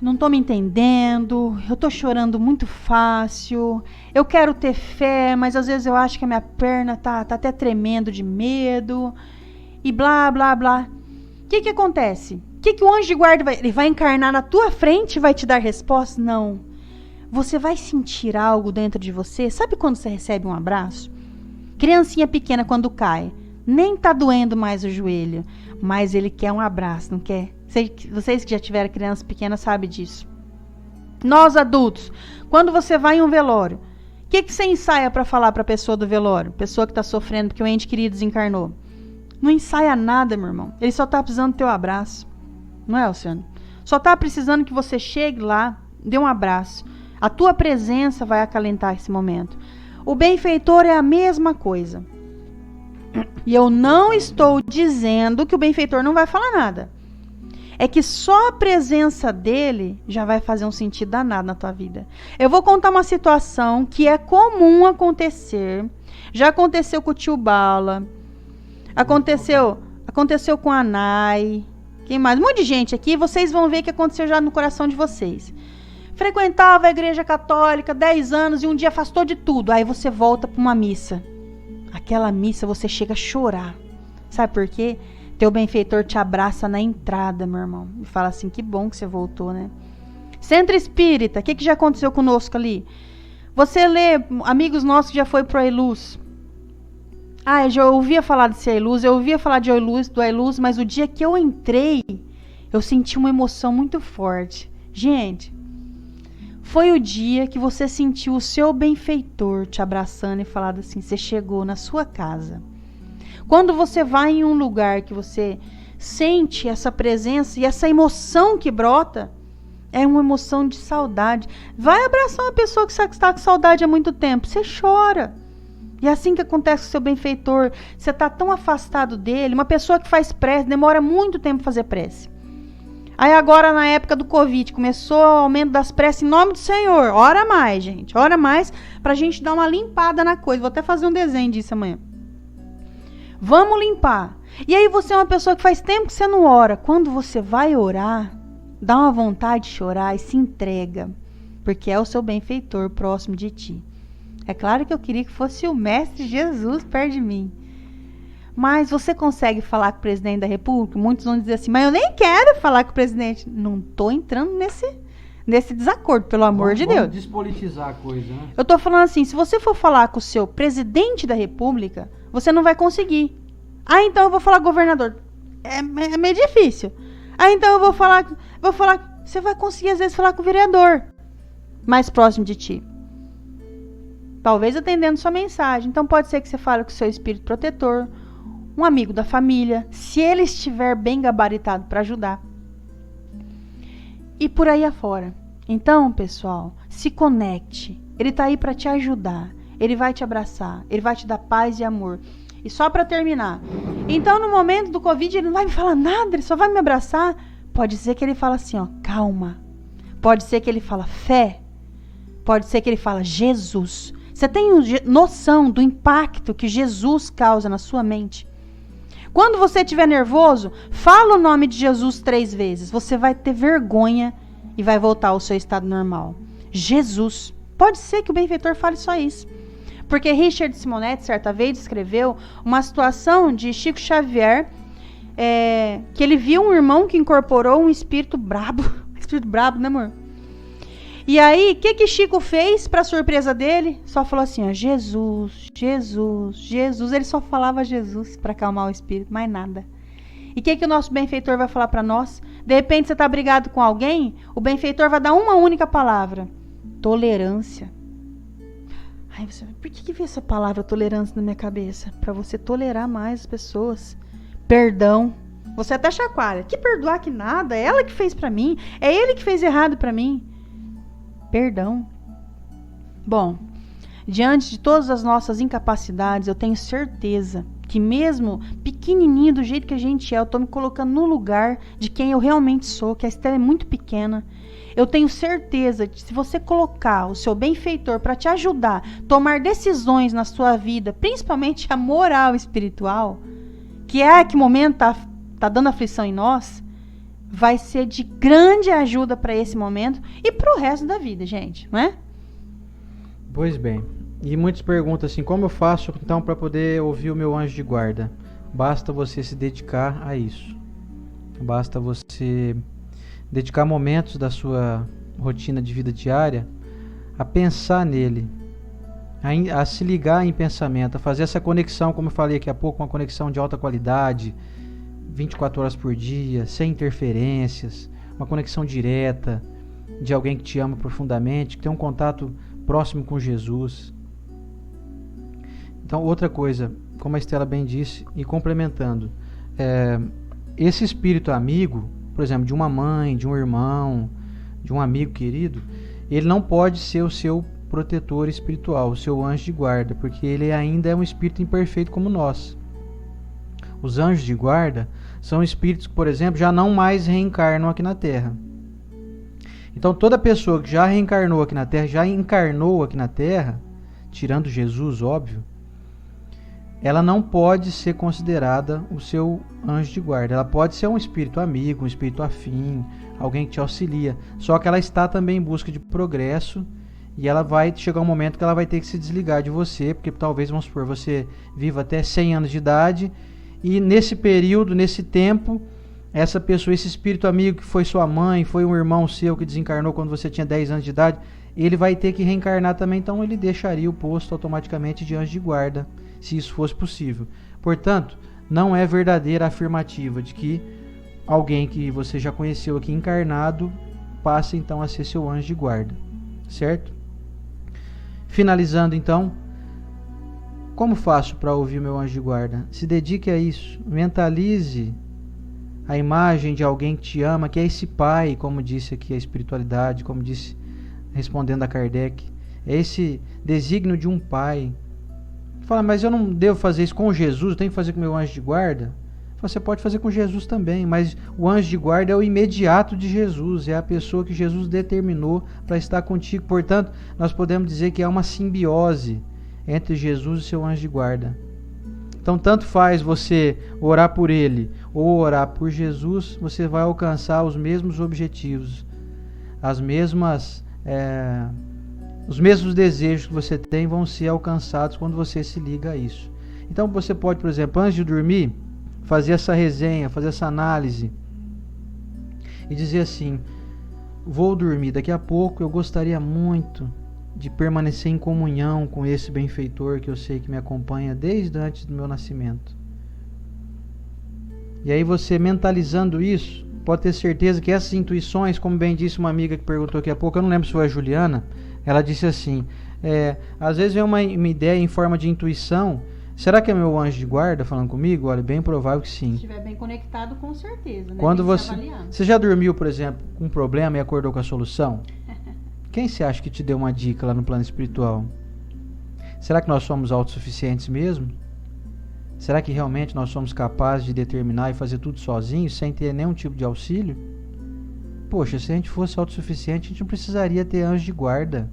não tô me entendendo, eu tô chorando muito fácil, eu quero ter fé, mas às vezes eu acho que a minha perna tá até tremendo de medo, e blá, blá, blá. O que acontece? O que o anjo de guarda vai... Ele vai encarnar na tua frente e vai te dar resposta? Não. Você vai sentir algo dentro de você. Sabe quando você recebe um abraço? Criancinha pequena quando cai, nem tá doendo mais o joelho, mas ele quer um abraço, não quer? Vocês que já tiveram criança pequena sabem disso. Nós adultos, quando você vai em um velório, o que você ensaia para falar para a pessoa do velório? Pessoa que está sofrendo porque o ente querido desencarnou. Não ensaia nada, meu irmão. Ele só tá precisando do teu abraço. Não é, Luciano? Só tá precisando que você chegue lá, dê um abraço. A tua presença vai acalentar esse momento. O benfeitor é a mesma coisa. E eu não estou dizendo que o benfeitor não vai falar nada. É que só a presença dele já vai fazer um sentido danado na tua vida. Eu vou contar uma situação que é comum acontecer. Já aconteceu com o tio Bala. Aconteceu com a Nai. Quem mais? Um monte de gente aqui. Vocês vão ver que aconteceu já no coração de vocês. Frequentava a igreja católica 10 anos e um dia afastou de tudo. Aí você volta para uma missa. Aquela missa você chega a chorar. Sabe por quê? Teu benfeitor te abraça na entrada, meu irmão. E fala assim, que bom que você voltou, né? Centro Espírita, o que já aconteceu conosco ali? Você lê, amigos nossos que já foi pro Ailuz. Eu já ouvia falar desse Ailuz, eu ouvia falar do Ailuz, mas o dia que eu entrei, eu senti uma emoção muito forte. Gente, foi o dia que você sentiu o seu benfeitor te abraçando e falando assim, você chegou na sua casa. Quando você vai em um lugar que você sente essa presença e essa emoção que brota, é uma emoção de saudade. Vai abraçar uma pessoa que está com saudade há muito tempo, você chora. E é assim que acontece com o seu benfeitor. Você está tão afastado dele. Uma pessoa que faz prece, demora muito tempo para fazer prece. Aí agora, na época do Covid, começou o aumento das preces em nome do Senhor. Ora mais, gente. Ora mais pra gente dar uma limpada na coisa. Vou até fazer um desenho disso amanhã. Vamos limpar. E aí você é uma pessoa que faz tempo que você não ora. Quando você vai orar, dá uma vontade de chorar e se entrega, porque é o seu benfeitor próximo de ti. É claro que eu queria que fosse o Mestre Jesus perto de mim. Mas você consegue falar com o presidente da República? Muitos vão dizer assim, mas eu nem quero falar com o presidente. Não estou entrando nesse desacordo, pelo amor de Deus. Vamos despolitizar a coisa, né? Eu estou falando assim, se você for falar com o seu presidente da República, você não vai conseguir. Ah, então eu vou falar com o governador. É meio difícil. Ah, então eu vou falar. Você vai conseguir, às vezes, falar com o vereador mais próximo de ti. Talvez atendendo sua mensagem. Então pode ser que você fale com o seu espírito protetor, um amigo da família, se ele estiver bem gabaritado para ajudar. E por aí afora. Então, pessoal, se conecte. Ele está aí para te ajudar. Ele vai te abraçar. Ele vai te dar paz e amor. E só para terminar. Então, no momento do Covid, ele não vai me falar nada, ele só vai me abraçar. Pode ser que ele fala assim, ó, calma. Pode ser que ele fala fé. Pode ser que ele fala Jesus. Você tem noção do impacto que Jesus causa na sua mente? Quando você estiver nervoso, fala o nome de Jesus 3 vezes. Você vai ter vergonha e vai voltar ao seu estado normal. Jesus. Pode ser que o benfeitor fale só isso. Porque Richard Simonetti, certa vez, descreveu uma situação de Chico Xavier, que ele viu um irmão que incorporou um espírito brabo. Espírito brabo, né, amor? E aí, o que Chico fez para surpresa dele? Só falou assim, ó, Jesus, Jesus, Jesus. Ele só falava Jesus para acalmar o espírito, mais nada. E o que o nosso benfeitor vai falar para nós? De repente você está brigado com alguém, o benfeitor vai dar uma única palavra. Tolerância. Ai, por que veio essa palavra tolerância na minha cabeça? Para você tolerar mais as pessoas. Perdão. Você até chacoalha. Que perdoar que nada? É ela que fez para mim. É ele que fez errado para mim. Perdão. Bom, diante de todas as nossas incapacidades, eu tenho certeza que mesmo pequenininho do jeito que a gente é, eu estou me colocando no lugar de quem eu realmente sou, que a Estela é muito pequena. Eu tenho certeza que se você colocar o seu benfeitor para te ajudar a tomar decisões na sua vida, principalmente a moral espiritual, que é a que momento tá dando aflição em nós, vai ser de grande ajuda para esse momento e para o resto da vida, gente, não é? Pois bem. E muitos perguntam assim, como eu faço então para poder ouvir o meu anjo de guarda? Basta você se dedicar a isso. Basta você dedicar momentos da sua rotina de vida diária a pensar nele, a se ligar em pensamento, a fazer essa conexão, como eu falei aqui há pouco, uma conexão de alta qualidade, 24 horas por dia, sem interferências, uma conexão direta de alguém que te ama profundamente, que tem um contato próximo com Jesus. Então, outra coisa, como a Estela bem disse, e complementando, esse espírito amigo, por exemplo, de uma mãe, de um irmão, de um amigo querido, ele não pode ser o seu protetor espiritual, o seu anjo de guarda, porque ele ainda é um espírito imperfeito como nós. Os anjos de guarda são espíritos que, por exemplo, já não mais reencarnam aqui na Terra. Então, toda pessoa que já reencarnou aqui na Terra, já encarnou aqui na Terra, tirando Jesus, óbvio, ela não pode ser considerada o seu anjo de guarda. Ela pode ser um espírito amigo, um espírito afim, alguém que te auxilia. Só que ela está também em busca de progresso e ela vai chegar um momento que ela vai ter que se desligar de você, porque talvez, vamos supor, você viva até 100 anos de idade e nesse período, nesse tempo, essa pessoa, esse espírito amigo que foi sua mãe, foi um irmão seu que desencarnou quando você tinha 10 anos de idade, ele vai ter que reencarnar também, então ele deixaria o posto automaticamente de anjo de guarda, se isso fosse possível. Portanto, não é verdadeira a afirmativa de que alguém que você já conheceu aqui encarnado passe então a ser seu anjo de guarda, certo? Finalizando então, como faço para ouvir meu anjo de guarda? Se dedique a isso, mentalize a imagem de alguém que te ama, que é esse pai, como disse aqui a espiritualidade, como disse respondendo a Kardec, é esse desígnio de um pai. Fala, mas eu não devo fazer isso com Jesus, eu tenho que fazer com o meu anjo de guarda? Você pode fazer com Jesus também, mas o anjo de guarda é o imediato de Jesus, é a pessoa que Jesus determinou para estar contigo. Portanto, nós podemos dizer que há uma simbiose entre Jesus e seu anjo de guarda. Então, tanto faz você orar por ele ou orar por Jesus, você vai alcançar os mesmos objetivos, os mesmos desejos que você tem vão ser alcançados quando você se liga a isso. Então você pode, por exemplo, antes de dormir, fazer essa resenha, fazer essa análise e dizer assim: vou dormir, daqui a pouco eu gostaria muito de permanecer em comunhão com esse benfeitor que eu sei que me acompanha desde antes do meu nascimento. E aí você mentalizando isso, pode ter certeza que essas intuições, como bem disse uma amiga que perguntou aqui a pouco, eu não lembro se foi a Juliana, ela disse assim, às vezes vem uma ideia em forma de intuição, será que é meu anjo de guarda falando comigo? Olha, bem provável que sim. Se estiver bem conectado, com certeza, né? Quando você já dormiu, por exemplo, com um problema e acordou com a solução? Quem você acha que te deu uma dica lá no plano espiritual? Será que nós somos autossuficientes mesmo? Será que realmente nós somos capazes de determinar e fazer tudo sozinhos, sem ter nenhum tipo de auxílio? Poxa, se a gente fosse autossuficiente, a gente não precisaria ter anjo de guarda.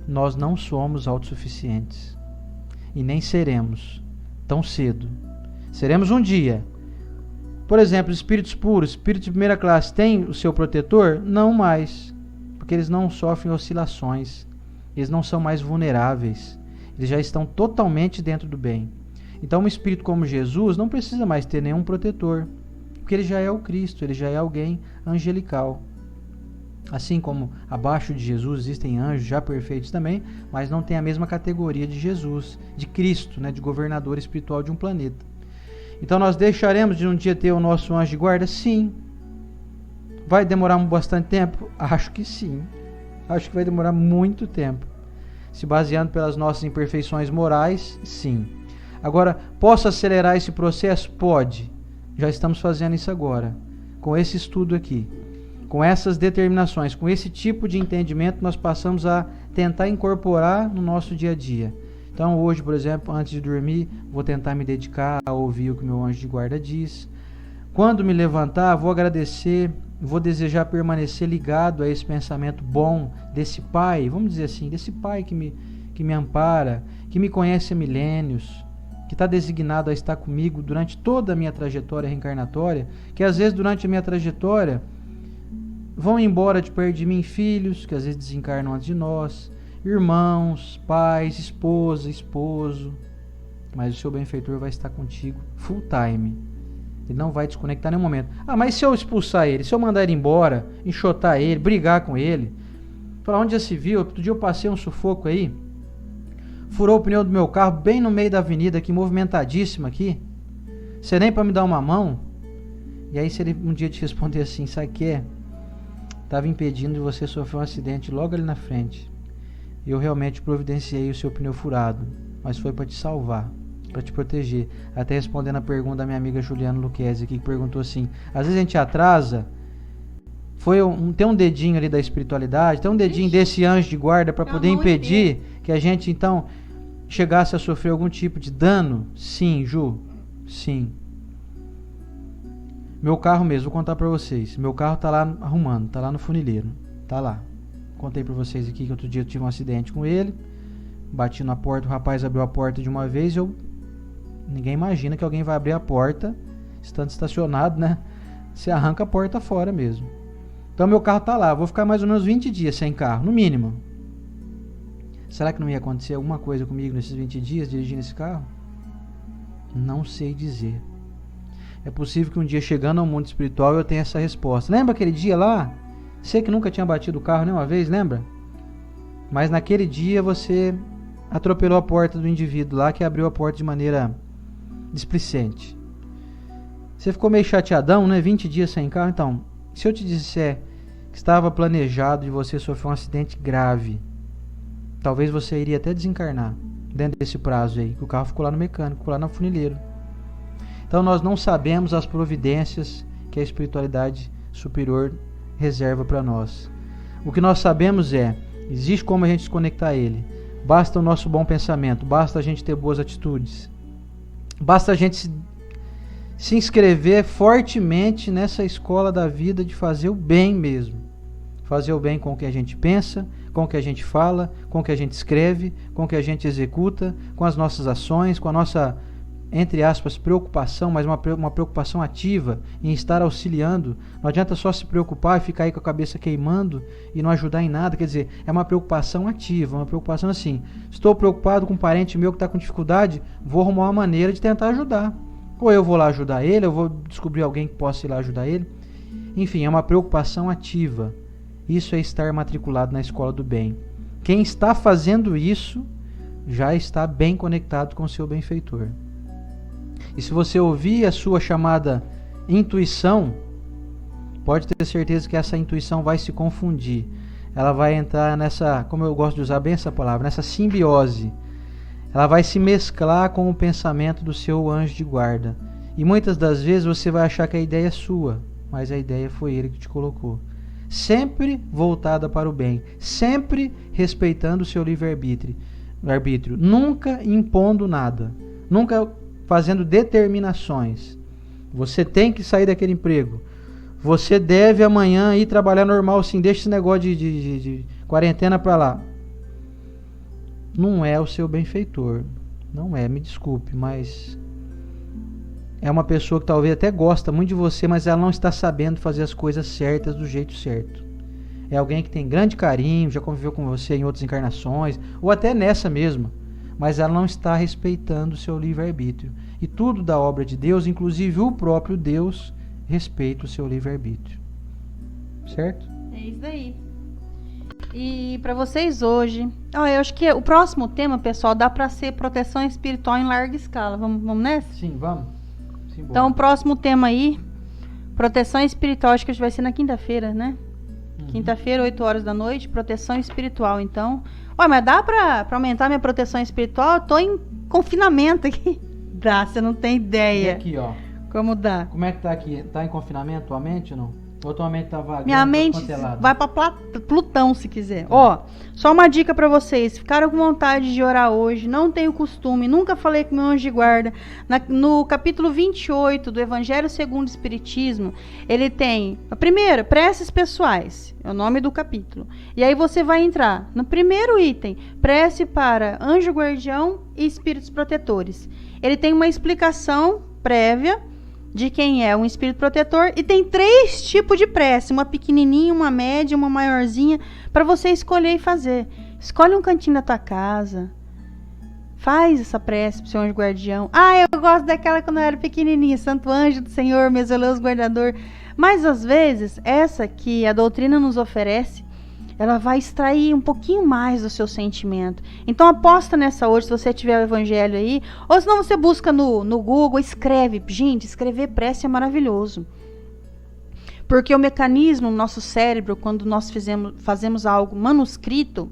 Nós não somos autossuficientes. E nem seremos tão cedo. Seremos um dia. Por exemplo, espíritos puros, espíritos de primeira classe, têm o seu protetor? Não mais. Porque eles não sofrem oscilações. Eles não são mais vulneráveis. Eles já estão totalmente dentro do bem. Então, um espírito como Jesus não precisa mais ter nenhum protetor, porque ele já é o Cristo, ele já é alguém angelical. Assim como abaixo de Jesus existem anjos já perfeitos também, mas não tem a mesma categoria de Jesus, de Cristo, né, de governador espiritual de um planeta. Então, nós deixaremos de um dia ter o nosso anjo de guarda? Sim. Vai demorar bastante tempo? Acho que sim. Acho que vai demorar muito tempo. Se baseando pelas nossas imperfeições morais, sim. Agora, posso acelerar esse processo? Pode. Já estamos fazendo isso agora. Com esse estudo aqui. Com essas determinações, com esse tipo de entendimento, nós passamos a tentar incorporar no nosso dia a dia. Então, hoje, por exemplo, antes de dormir, vou tentar me dedicar a ouvir o que meu anjo de guarda diz. Quando me levantar, vou agradecer, vou desejar permanecer ligado a esse pensamento bom desse Pai, vamos dizer assim, desse Pai que me ampara, que me conhece há milênios, que está designado a estar comigo durante toda a minha trajetória reencarnatória, que às vezes durante a minha trajetória vão embora de perto de mim filhos, que às vezes desencarnam antes de nós, irmãos, pais, esposa, esposo, mas o seu benfeitor vai estar contigo full time. Ele não vai desconectar em nenhum momento. Ah, mas se eu expulsar ele, se eu mandar ele embora, enxotar ele, brigar com ele, para onde já se viu? Outro dia eu passei um sufoco aí, furou o pneu do meu carro bem no meio da avenida aqui, movimentadíssima aqui. Você nem para me dar uma mão? E aí se ele um dia te responder assim, sabe o que é? Estava impedindo de você sofrer um acidente logo ali na frente. E eu realmente providenciei o seu pneu furado, mas foi para te salvar, para te proteger. Até respondendo a pergunta da minha amiga Juliana Luquezzi aqui, que perguntou assim, às vezes a gente atrasa, tem um dedinho ali da espiritualidade, tem um dedinho desse anjo de guarda para poder impedir que a gente então chegasse a sofrer algum tipo de dano? Sim, Ju, sim. Meu carro mesmo, vou contar para vocês. Meu carro tá lá arrumando, tá lá no funileiro, tá lá. Contei para vocês aqui que outro dia eu tive um acidente com ele, bati na porta, o rapaz abriu a porta de uma vez, ninguém imagina que alguém vai abrir a porta, estando estacionado, né? Você arranca a porta fora mesmo. Então meu carro tá lá, vou ficar mais ou menos 20 dias sem carro, no mínimo. Será que não ia acontecer alguma coisa comigo nesses 20 dias dirigindo esse carro? Não sei dizer. É possível que um dia chegando ao mundo espiritual eu tenha essa resposta. Lembra aquele dia lá? Você que nunca tinha batido o carro nenhuma vez, lembra? Mas naquele dia você atropelou a porta do indivíduo lá que abriu a porta de maneira displicente. Você ficou meio chateadão, né? 20 dias sem carro. Então, se eu te disser que estava planejado de você sofrer um acidente grave, talvez você iria até desencarnar dentro desse prazo aí, que o carro ficou lá no mecânico, ficou lá no funileiro. Então nós não sabemos as providências que a espiritualidade superior reserva para nós. O que nós sabemos existe como a gente se conectar a ele. Basta o nosso bom pensamento, basta a gente ter boas atitudes, basta a gente se inscrever fortemente nessa escola da vida de fazer o bem mesmo. Fazer o bem com o que a gente pensa, com o que a gente fala, com o que a gente escreve, com o que a gente executa, com as nossas ações, com a nossa entre aspas, preocupação, mas uma preocupação ativa em estar auxiliando. Não adianta só se preocupar e ficar aí com a cabeça queimando e não ajudar em nada. Quer dizer, é uma preocupação ativa, uma preocupação assim, estou preocupado com um parente meu que está com dificuldade, vou arrumar uma maneira de tentar ajudar. Ou eu vou lá ajudar ele, eu vou descobrir alguém que possa ir lá ajudar ele. Enfim, é uma preocupação ativa. Isso é estar matriculado na escola do bem. Quem está fazendo isso já está bem conectado com o seu benfeitor. E se você ouvir a sua chamada intuição, pode ter certeza que essa intuição vai se confundir. Ela vai entrar nessa, como eu gosto de usar bem essa palavra, nessa simbiose. Ela vai se mesclar com o pensamento do seu anjo de guarda. E muitas das vezes você vai achar que a ideia é sua, mas a ideia foi ele que te colocou. Sempre voltada para o bem, sempre respeitando o seu livre-arbítrio, nunca impondo nada, nunca fazendo determinações. Você tem que sair daquele emprego, você deve amanhã ir trabalhar normal, sim, deixa esse negócio de quarentena para lá. Não é o seu benfeitor, não é, me desculpe, mas é uma pessoa que talvez até gosta muito de você, mas ela não está sabendo fazer as coisas certas do jeito certo. É alguém que tem grande carinho, já conviveu com você em outras encarnações, ou até nessa mesma, mas ela não está respeitando o seu livre-arbítrio. E tudo da obra de Deus, inclusive o próprio Deus, respeita o seu livre-arbítrio. Certo? É isso aí. E para vocês hoje, eu acho que o próximo tema, pessoal, dá para ser proteção espiritual em larga escala. Vamos nessa? Sim, vamos. Simbora. Então, o próximo tema aí, proteção espiritual, acho que vai ser na quinta-feira, né? Quinta-feira, 8 horas da noite, proteção espiritual. Então, mas dá pra aumentar minha proteção espiritual? Eu tô em confinamento aqui. Dá, você não tem ideia. E aqui, ó. Como dá? Como é que tá aqui? Tá em confinamento tua mente ou não? Ou tua mente tá vaga? Minha mente vai pra Plutão, se quiser. Só uma dica pra vocês. Ficaram com vontade de orar hoje, não tenho costume, nunca falei com meu anjo de guarda. No capítulo 28 do Evangelho segundo o Espiritismo, ele tem, primeiro, preces pessoais, é o nome do capítulo. E aí você vai entrar no primeiro item, prece para anjo guardião e espíritos protetores. Ele tem uma explicação prévia de quem é um espírito protetor, e tem 3 tipos de prece, uma pequenininha, uma média, uma maiorzinha, para você escolher e fazer. Escolhe um cantinho da tua casa, faz essa prece pro seu anjo guardião. Eu gosto daquela quando eu era pequenininha, Santo Anjo do Senhor, meu zeloso guardador. Mas às vezes, essa que a doutrina nos oferece, ela vai extrair um pouquinho mais do seu sentimento. Então aposta nessa hoje, se você tiver o evangelho aí, ou senão você busca no Google, escreve. Gente, escrever prece é maravilhoso. Porque o mecanismo no nosso cérebro, quando nós fazemos algo manuscrito,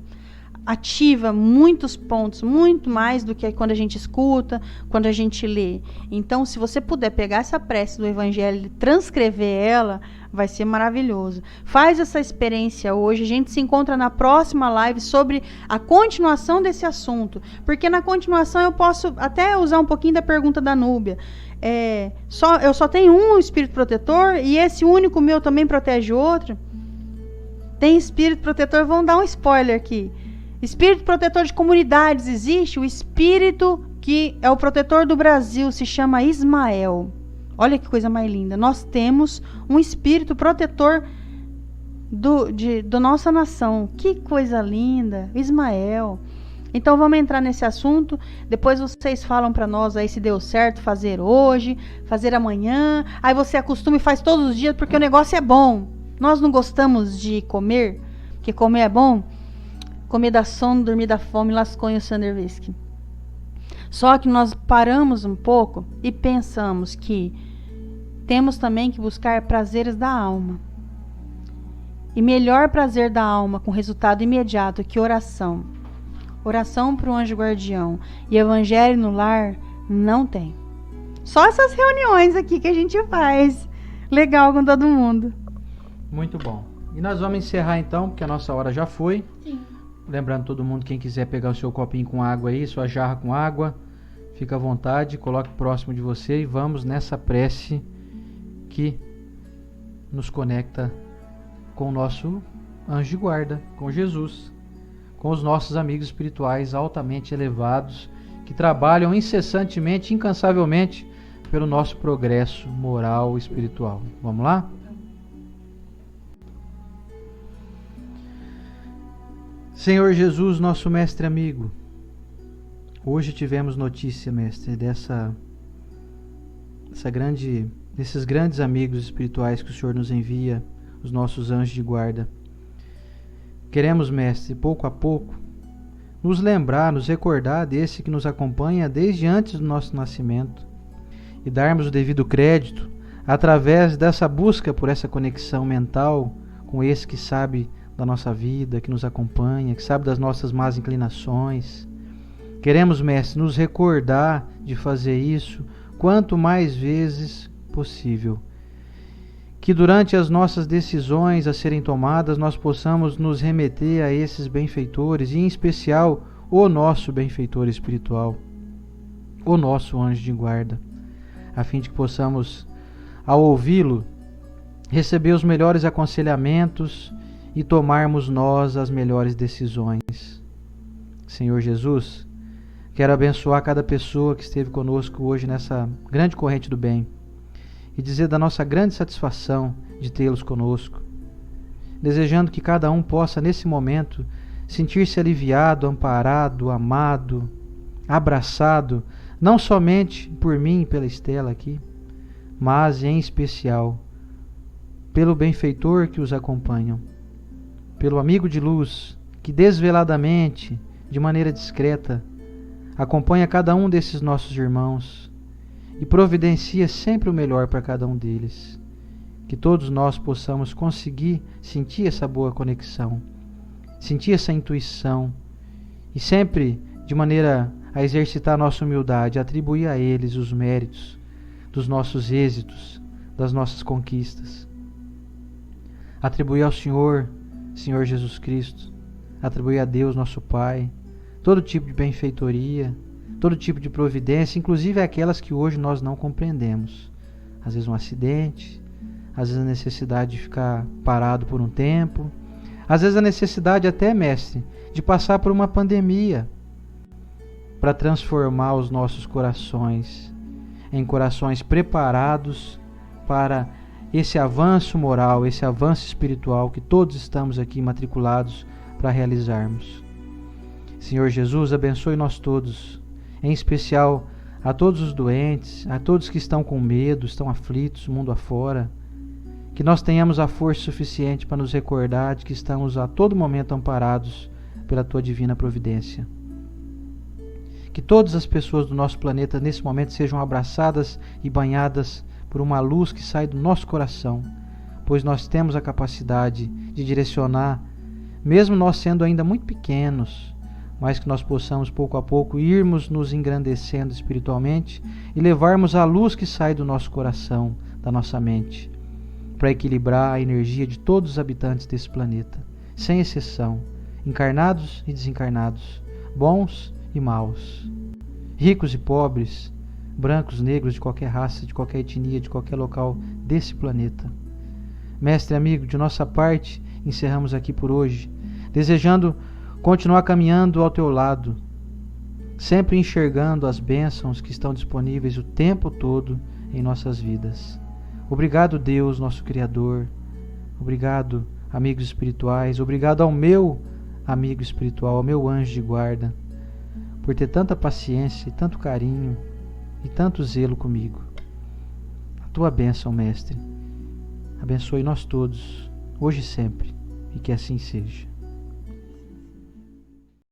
ativa muitos pontos, muito mais do que quando a gente escuta, quando a gente lê. Então, se você puder pegar essa prece do evangelho e transcrever ela, vai ser maravilhoso. Faz essa experiência hoje. A gente se encontra na próxima live sobre a continuação desse assunto. Porque na continuação eu posso até usar um pouquinho da pergunta da Núbia. Eu só tenho um espírito protetor e esse único meu também protege outro? Tem espírito protetor, vamos dar um spoiler aqui. Espírito protetor de comunidades existe. O espírito que é o protetor do Brasil se chama Ismael. Olha que coisa mais linda. Nós temos um espírito protetor da nossa nação. Que coisa linda. Ismael. Então vamos entrar nesse assunto. Depois vocês falam para nós aí se deu certo fazer hoje, fazer amanhã. Aí você acostuma e faz todos os dias porque o negócio é bom. Nós não gostamos de comer, porque comer é bom. Comer dá sono, dormir dá fome, lascou o Sandervisky. Só que nós paramos um pouco e pensamos que temos também que buscar prazeres da alma. E melhor prazer da alma com resultado imediato que oração. Oração para o anjo guardião e evangelho no lar não tem. Só essas reuniões aqui que a gente faz. Legal com todo mundo. Muito bom. E nós vamos encerrar então, porque a nossa hora já foi. Sim. Lembrando todo mundo, quem quiser pegar o seu copinho com água aí, sua jarra com água, fica à vontade, coloque próximo de você e vamos nessa prece que nos conecta com o nosso anjo de guarda, com Jesus, com os nossos amigos espirituais altamente elevados que trabalham incessantemente, incansavelmente, pelo nosso progresso moral e espiritual. Vamos lá? Senhor Jesus, nosso mestre amigo, hoje tivemos notícia, mestre, desses grandes amigos espirituais que o Senhor nos envia, os nossos anjos de guarda. Queremos, mestre, pouco a pouco, nos lembrar, nos recordar desse que nos acompanha desde antes do nosso nascimento e darmos o devido crédito através dessa busca por essa conexão mental com esse que sabe da nossa vida, que nos acompanha, que sabe das nossas más inclinações. Queremos, mestre, nos recordar de fazer isso quanto mais vezes possível. Que durante as nossas decisões a serem tomadas, nós possamos nos remeter a esses benfeitores, e em especial o nosso benfeitor espiritual, o nosso anjo de guarda, a fim de que possamos, ao ouvi-lo, receber os melhores aconselhamentos e tomarmos nós as melhores decisões. Senhor Jesus, quero abençoar cada pessoa que esteve conosco hoje nessa grande corrente do bem e dizer da nossa grande satisfação de tê-los conosco, desejando que cada um possa nesse momento sentir-se aliviado, amparado, amado, abraçado, não somente por mim e pela Estela aqui, mas em especial pelo benfeitor que os acompanham, pelo amigo de luz que desveladamente, de maneira discreta, acompanha cada um desses nossos irmãos e providencia sempre o melhor para cada um deles. Que todos nós possamos conseguir sentir essa boa conexão, sentir essa intuição e sempre, de maneira a exercitar a nossa humildade, atribuir a eles os méritos dos nossos êxitos, das nossas conquistas. Atribuir ao Senhor Jesus Cristo, atribuir a Deus, nosso Pai, todo tipo de benfeitoria, todo tipo de providência, inclusive aquelas que hoje nós não compreendemos. Às vezes um acidente, às vezes a necessidade de ficar parado por um tempo, às vezes a necessidade até, mestre, de passar por uma pandemia para transformar os nossos corações em corações preparados para esse avanço moral, esse avanço espiritual que todos estamos aqui matriculados para realizarmos. Senhor Jesus, abençoe nós todos, em especial a todos os doentes, a todos que estão com medo, estão aflitos, mundo afora, que nós tenhamos a força suficiente para nos recordar de que estamos a todo momento amparados pela Tua divina providência. Que todas as pessoas do nosso planeta nesse momento sejam abraçadas e banhadas por uma luz que sai do nosso coração, pois nós temos a capacidade de direcionar, mesmo nós sendo ainda muito pequenos, mas que nós possamos pouco a pouco irmos nos engrandecendo espiritualmente e levarmos a luz que sai do nosso coração, da nossa mente, para equilibrar a energia de todos os habitantes desse planeta, sem exceção, encarnados e desencarnados, bons e maus, ricos e pobres, brancos, negros, de qualquer raça, de qualquer etnia, de qualquer local desse planeta. Mestre amigo, de nossa parte, encerramos aqui por hoje, desejando continuar caminhando ao Teu lado, sempre enxergando as bênçãos que estão disponíveis o tempo todo em nossas vidas. Obrigado, Deus, nosso Criador. Obrigado, amigos espirituais. Obrigado ao meu amigo espiritual, ao meu anjo de guarda, por ter tanta paciência e tanto carinho e tanto zelo comigo. A Tua bênção, Mestre, abençoe nós todos, hoje e sempre, e que assim seja.